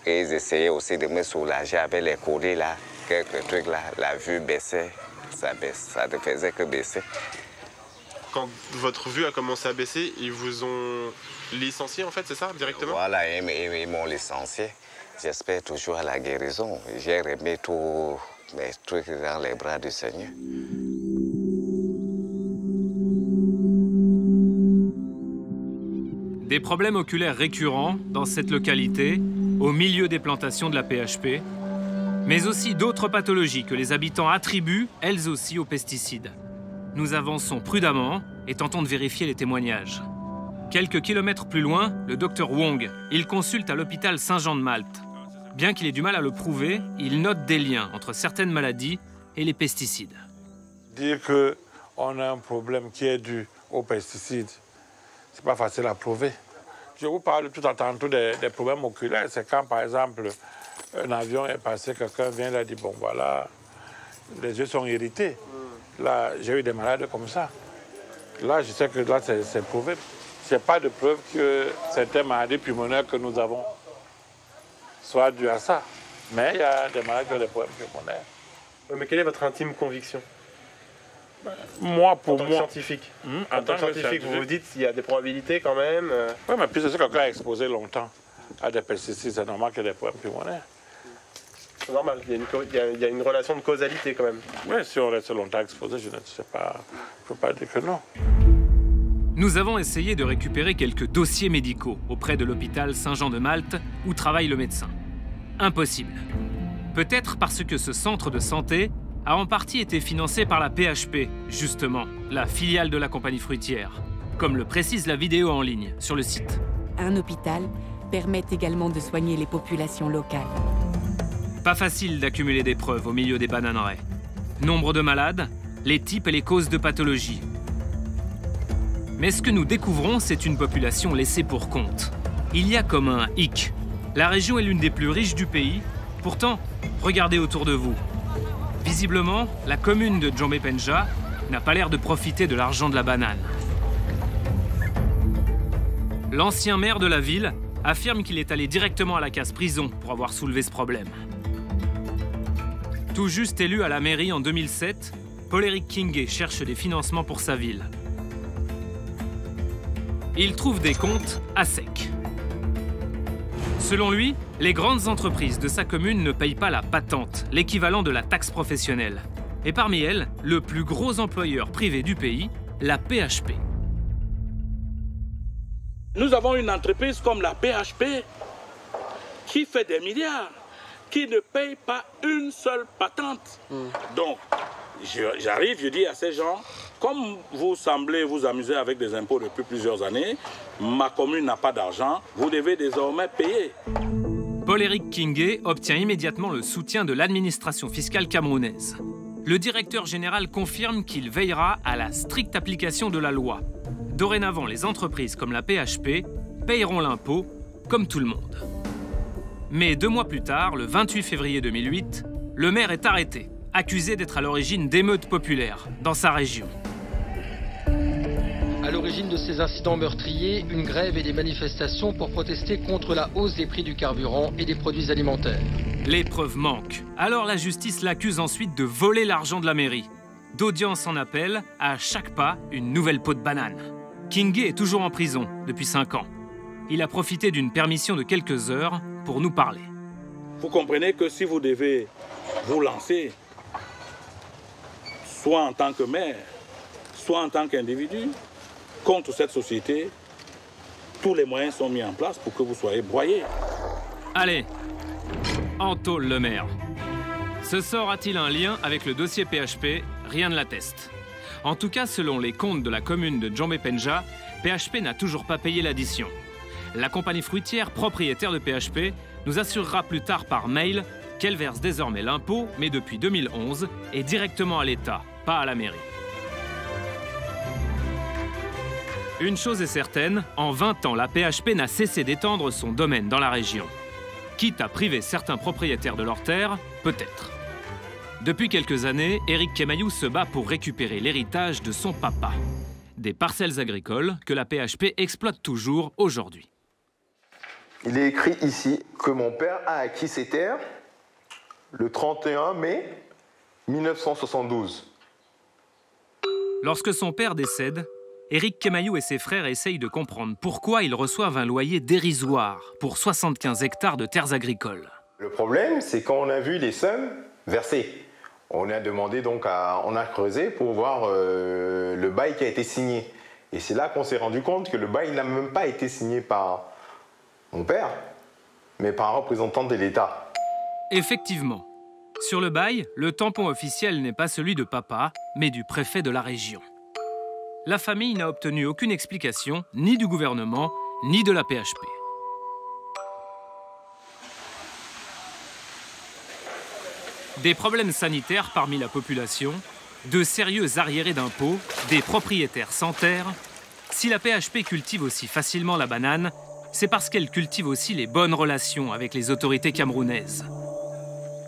Et ils essayaient aussi de me soulager avec les courriers là, quelques trucs là. La vue baissait. Ça baisse, ça ne faisait que baisser. Quand votre vue a commencé à baisser, ils vous ont licencié en fait, c'est ça, directement? Voilà, ils m'ont licencié. J'espère toujours à la guérison. J'ai remis tous mes trucs dans les bras du Seigneur. Des problèmes oculaires récurrents dans cette localité, au milieu des plantations de la PHP, mais aussi d'autres pathologies que les habitants attribuent, elles aussi, aux pesticides. Nous avançons prudemment et tentons de vérifier les témoignages. Quelques kilomètres plus loin, le docteur Wong, il consulte à l'hôpital Saint-Jean-de-Malte. Bien qu'il ait du mal à le prouver, il note des liens entre certaines maladies et les pesticides. Dire qu'on a un problème qui est dû aux pesticides, c'est pas facile à prouver. Je vous parle tout à tantôt des problèmes oculaires. C'est quand, par exemple, un avion est passé, quelqu'un vient et dit, bon, voilà, les yeux sont irrités. Là, j'ai eu des malades comme ça. Là, je sais que là, c'est prouvé. Il n'y a pas de preuve que certaines maladies pulmonaires que nous avons soient dues à ça. Mais il y a des malades qui ont des problèmes pulmonaires. Mais quelle est votre intime conviction? Moi, pour moi... En tant que scientifique. En tant que scientifique, vous vous dites qu'il y a des probabilités quand même. Oui, mais puis c'est quelqu'un a exposé longtemps à des pesticides, c'est normal qu'il y ait des problèmes pulmonaires. C'est normal, il y a une relation de causalité quand même. Oui, si on reste longtemps exposé, je ne sais pas, je ne peux pas dire que non. Nous avons essayé de récupérer quelques dossiers médicaux auprès de l'hôpital Saint-Jean-de-Malte où travaille le médecin. Impossible. Peut-être parce que ce centre de santé a en partie été financé par la PHP, justement, la filiale de la compagnie fruitière, comme le précise la vidéo en ligne sur le site. Un hôpital permet également de soigner les populations locales. Pas facile d'accumuler des preuves au milieu des bananeraies. Nombre de malades, les types et les causes de pathologie. Mais ce que nous découvrons, c'est une population laissée pour compte. Il y a comme un hic. La région est l'une des plus riches du pays. Pourtant, regardez autour de vous. Visiblement, la commune de Djomé-Penja n'a pas l'air de profiter de l'argent de la banane. L'ancien maire de la ville affirme qu'il est allé directement à la case prison pour avoir soulevé ce problème. Tout juste élu à la mairie en 2007, Paul-Éric Kingé cherche des financements pour sa ville. Il trouve des comptes à sec. Selon lui, les grandes entreprises de sa commune ne payent pas la patente, l'équivalent de la taxe professionnelle. Et parmi elles, le plus gros employeur privé du pays, la PHP. Nous avons une entreprise comme la PHP qui fait des milliards, qui ne paye pas une seule patente. Donc, j'arrive, je dis à ces gens, comme vous semblez vous amuser avec des impôts depuis plusieurs années, ma commune n'a pas d'argent, vous devez désormais payer. Paul-Éric Kingé obtient immédiatement le soutien de l'administration fiscale camerounaise. Le directeur général confirme qu'il veillera à la stricte application de la loi. Dorénavant, les entreprises comme la PHP payeront l'impôt comme tout le monde. Mais 2 mois plus tard, le 28 février 2008, le maire est arrêté, accusé d'être à l'origine d'émeutes populaires dans sa région. À l'origine de ces incidents meurtriers, une grève et des manifestations pour protester contre la hausse des prix du carburant et des produits alimentaires. Les preuves manquent. Alors la justice l'accuse ensuite de voler l'argent de la mairie. D'audience en appel, à chaque pas, une nouvelle peau de banane. Kingé est toujours en prison depuis 5 ans. Il a profité d'une permission de quelques heures pour nous parler. Vous comprenez que si vous devez vous lancer, soit en tant que maire, soit en tant qu'individu, contre cette société, tous les moyens sont mis en place pour que vous soyez broyé. Allez, en tôle le maire. Ce sort a-t-il un lien avec le dossier PHP? Rien ne l'atteste. En tout cas, selon les comptes de la commune de Djambé-Penja, PHP n'a toujours pas payé l'addition. La compagnie fruitière, propriétaire de PHP, nous assurera plus tard par mail qu'elle verse désormais l'impôt, mais depuis 2011, et directement à l'État, pas à la mairie. Une chose est certaine, en 20 ans, la PHP n'a cessé d'étendre son domaine dans la région. Quitte à priver certains propriétaires de leurs terres, peut-être. Depuis quelques années, Éric Kemayou se bat pour récupérer l'héritage de son papa. Des parcelles agricoles que la PHP exploite toujours aujourd'hui. Il est écrit ici que mon père a acquis ces terres le 31 mai 1972. Lorsque son père décède, Éric Kemayou et ses frères essayent de comprendre pourquoi ils reçoivent un loyer dérisoire pour 75 hectares de terres agricoles. Le problème, c'est quand on a vu les sommes versées. On a demandé donc on a creusé pour voir le bail qui a été signé. Et c'est là qu'on s'est rendu compte que le bail n'a même pas été signé par mon père, mais par un représentant de l'État. Effectivement. Sur le bail, le tampon officiel n'est pas celui de papa, mais du préfet de la région. La famille n'a obtenu aucune explication, ni du gouvernement, ni de la PHP. Des problèmes sanitaires parmi la population, de sérieux arriérés d'impôts, des propriétaires sans terre. Si la PHP cultive aussi facilement la banane, c'est parce qu'elle cultive aussi les bonnes relations avec les autorités camerounaises.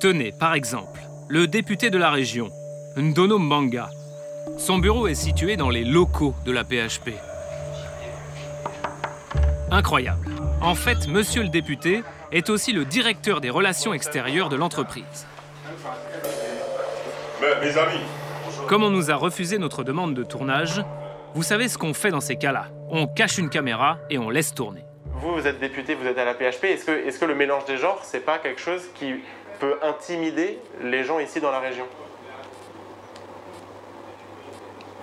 Tenez, par exemple, le député de la région, Ndono Mbanga. Son bureau est situé dans les locaux de la PHP. Incroyable. En fait, monsieur le député est aussi le directeur des relations extérieures de l'entreprise. Mes amis. Comme on nous a refusé notre demande de tournage, vous savez ce qu'on fait dans ces cas-là. On cache une caméra et on laisse tourner. Vous êtes député, vous êtes à la PHP. Est-ce que le mélange des genres, c'est pas quelque chose qui peut intimider les gens ici dans la région?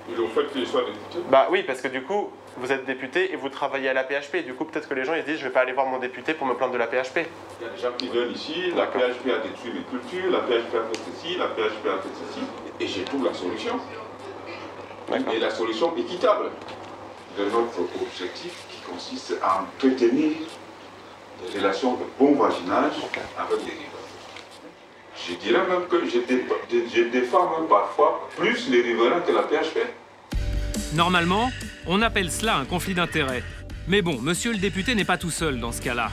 Le fait qu'il soit député? Bah oui, parce que du coup, vous êtes député et vous travaillez à la PHP. Du coup, peut-être que les gens ils se disent, je vais pas aller voir mon député pour me plaindre de la PHP. Il y a des gens qui viennent ici, la PHP a détruit les cultures, la PHP a fait ceci, la PHP a fait ceci, et j'ai trouvé la solution. Et la solution équitable de notre objectif qui consiste à entretenir des relations de bon voisinage avec les riverains. Je dirais même que je défends même parfois plus les riverains que la PHP. Normalement, on appelle cela un conflit d'intérêts. Mais bon, monsieur le député n'est pas tout seul dans ce cas-là.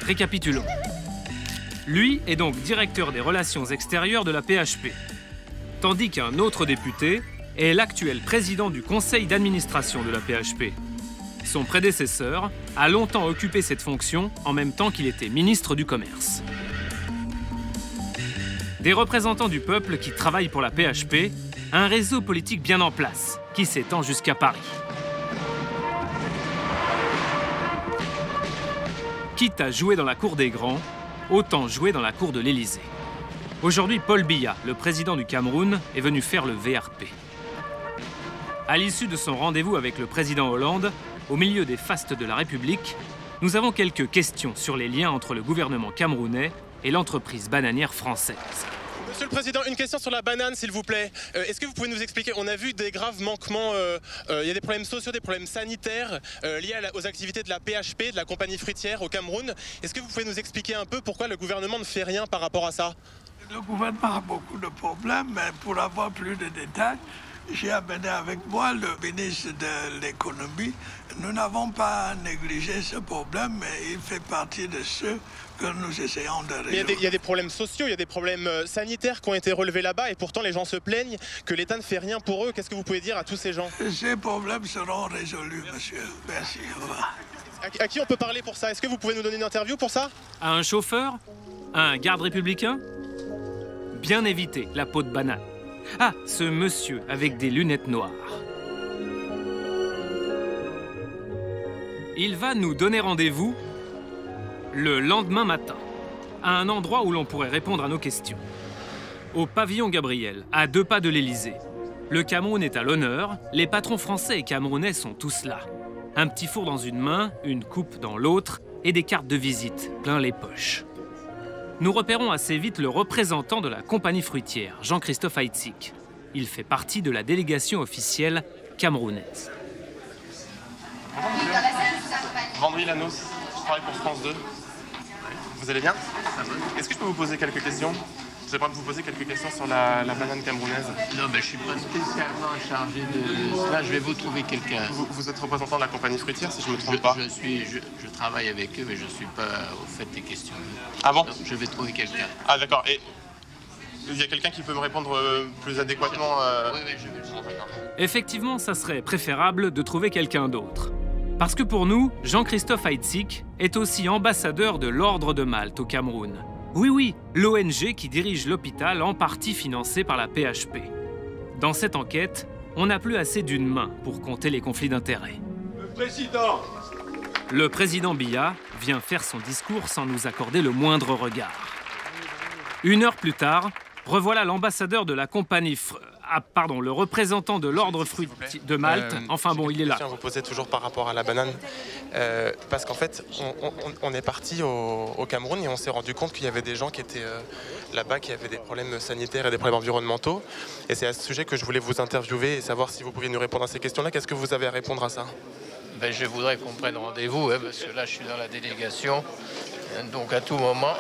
Récapitulons. Lui est donc directeur des relations extérieures de la PHP. Tandis qu'un autre député est l'actuel président du conseil d'administration de la PHP. Son prédécesseur a longtemps occupé cette fonction en même temps qu'il était ministre du Commerce. Des représentants du peuple qui travaillent pour la PHP, un réseau politique bien en place, qui s'étend jusqu'à Paris. Quitte à jouer dans la cour des grands, autant jouer dans la cour de l'Élysée. Aujourd'hui, Paul Biya, le président du Cameroun, est venu faire le VRP. À l'issue de son rendez-vous avec le président Hollande, au milieu des fastes de la République, nous avons quelques questions sur les liens entre le gouvernement camerounais et l'entreprise bananière française. Monsieur le Président, une question sur la banane, s'il vous plaît. Est-ce que vous pouvez nous expliquer, on a vu des graves manquements, il y a des problèmes sociaux, des problèmes sanitaires liés aux activités de la PHP, de la compagnie fruitière au Cameroun. Est-ce que vous pouvez nous expliquer un peu pourquoi le gouvernement ne fait rien par rapport à ça? Le gouvernement a beaucoup de problèmes, mais pour avoir plus de détails, j'ai amené avec moi le ministre de l'économie. Nous n'avons pas négligé ce problème, mais il fait partie de ceux que nous essayons de résoudre. Il y a des problèmes sociaux, il y a des problèmes sanitaires qui ont été relevés là-bas et pourtant les gens se plaignent que l'État ne fait rien pour eux. Qu'est-ce que vous pouvez dire à tous ces gens? Ces problèmes seront résolus, monsieur. Merci, au revoir. À qui on peut parler pour ça? Est-ce que vous pouvez nous donner une interview pour ça? À un chauffeur? À un garde républicain? Bien éviter la peau de banane. Ah, ce monsieur avec des lunettes noires. Il va nous donner rendez-vous le lendemain matin, à un endroit où l'on pourrait répondre à nos questions. Au pavillon Gabriel, à 2 pas de l'Élysée. Le Cameroun est à l'honneur, les patrons français et camerounais sont tous là. Un petit four dans une main, une coupe dans l'autre et des cartes de visite plein les poches. Nous repérons assez vite le représentant de la compagnie fruitière, Jean-Christophe Aïtzik. Il fait partie de la délégation officielle camerounaise. Vendry Lanos, je travaille pour France 2. Vous allez bien? Est-ce que je peux vous poser quelques questions? J'aimerais vous poser quelques questions sur la banane camerounaise. Non, mais je suis pas spécialement chargé de cela. Je vais vous trouver quelqu'un. Vous êtes représentant de la compagnie fruitière, si je ne me trompe pas? Je travaille avec eux, mais je ne suis pas au fait des questions. Ah bon? Donc, je vais trouver quelqu'un. Ah d'accord. Et il y a quelqu'un qui peut me répondre plus adéquatement Oui, je vais le trouver. Effectivement, ça serait préférable de trouver quelqu'un d'autre. Parce que pour nous, Jean-Christophe Aïtzik est aussi ambassadeur de l'Ordre de Malte au Cameroun. Oui, l'ONG qui dirige l'hôpital en partie financé par la PHP. Dans cette enquête, on n'a plus assez d'une main pour compter les conflits d'intérêts. Le président Biya vient faire son discours sans nous accorder le moindre regard. 1 heure plus tard, revoilà l'ambassadeur de la compagnie le représentant de l'ordre fruitier de Malte. Enfin bon, il est là. Je vous posais toujours par rapport à la banane, parce qu'en fait, on est parti au Cameroun et on s'est rendu compte qu'il y avait des gens qui étaient là-bas, qui avaient des problèmes sanitaires et des problèmes environnementaux. Et c'est à ce sujet que je voulais vous interviewer et savoir si vous pouviez nous répondre à ces questions-là. Qu'est-ce que vous avez à répondre à ça? Ben, je voudrais qu'on prenne rendez-vous, parce que là, je suis dans la délégation. Donc, à tout moment,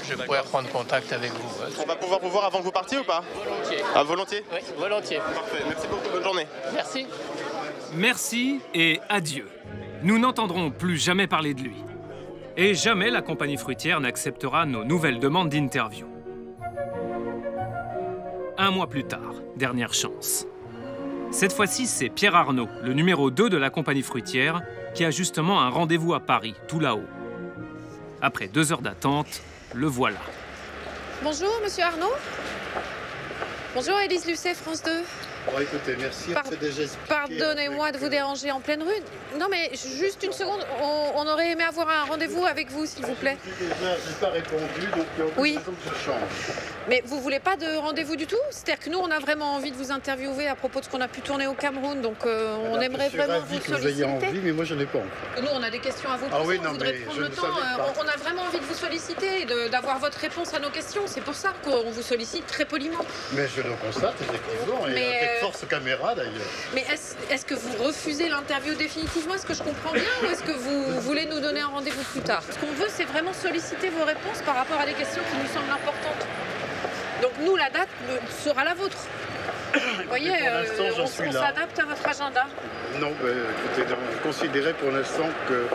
je pourrais prendre contact avec vous. On va pouvoir vous voir avant que vous partiez ou pas? Volontiers. Ah, volontiers? Oui, volontiers. Parfait. Merci beaucoup. Bonne journée. Merci. Merci et adieu. Nous n'entendrons plus jamais parler de lui. Et jamais la compagnie fruitière n'acceptera nos nouvelles demandes d'interview. 1 mois plus tard, dernière chance. Cette fois-ci, c'est Pierre Arnaud, le numéro 2 de la compagnie fruitière, qui a justement un rendez-vous à Paris, tout là-haut. Après 2 heures d'attente, le voilà. Bonjour, monsieur Arnaud. Bonjour, Élise Lucet, France 2. Bon, écoutez, merci. Pardonnez-moi de vous déranger en pleine rue. Non, mais juste une seconde. On aurait aimé avoir un rendez-vous avec vous, s'il vous plaît. Je n'ai pas répondu, donc il y a aucune raison que je change. Mais vous voulez pas de rendez-vous du tout? C'est-à-dire que nous, on a vraiment envie de vous interviewer à propos de ce qu'on a pu tourner au Cameroun, donc on aimerait vraiment vous solliciter. Vous ayez envie, mais moi, je n'ai pas envie. Nous, on a des questions à vous poser. Ah oui, non, on voudrait prendre le temps. On a vraiment envie de vous solliciter et d'avoir votre réponse à nos questions. C'est pour ça qu'on vous sollicite très poliment. Mais je le constate, effectivement, et avec force caméra, d'ailleurs. Mais est-ce que vous refusez l'interview définitivement? Est-ce que je comprends bien ou est-ce que vous voulez nous donner un rendez-vous plus tard? Ce qu'on veut, c'est vraiment solliciter vos réponses par rapport à des questions qui nous semblent importantes. Donc nous, la date sera la vôtre. Vous voyez, on s'adapte à votre agenda. Non, écoutez, considérez pour l'instant que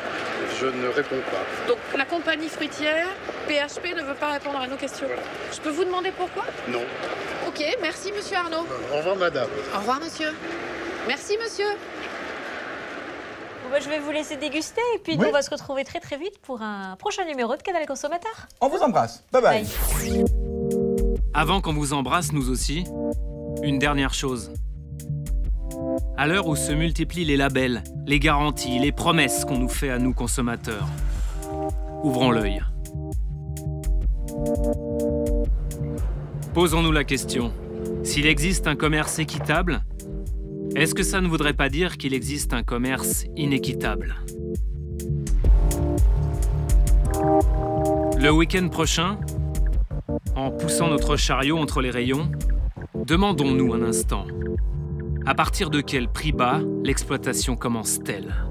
je ne réponds pas. Donc la compagnie fruitière, PHP, ne veut pas répondre à nos questions. Voilà. Je peux vous demander pourquoi? Non. Ok, merci monsieur Arnaud. Au revoir madame. Au revoir monsieur. Merci monsieur. Bon, bah, je vais vous laisser déguster et puis nous on va se retrouver très très vite pour un prochain numéro de Canal Consommateur. On vous embrasse. Bye bye. Avant qu'on vous embrasse, nous aussi, une dernière chose. À l'heure où se multiplient les labels, les garanties, les promesses qu'on nous fait à nous consommateurs, ouvrons l'œil. Posons-nous la question. S'il existe un commerce équitable, est-ce que ça ne voudrait pas dire qu'il existe un commerce inéquitable? Le week-end prochain, en poussant notre chariot entre les rayons, demandons-nous un instant, à partir de quel prix bas l'exploitation commence-t-elle ?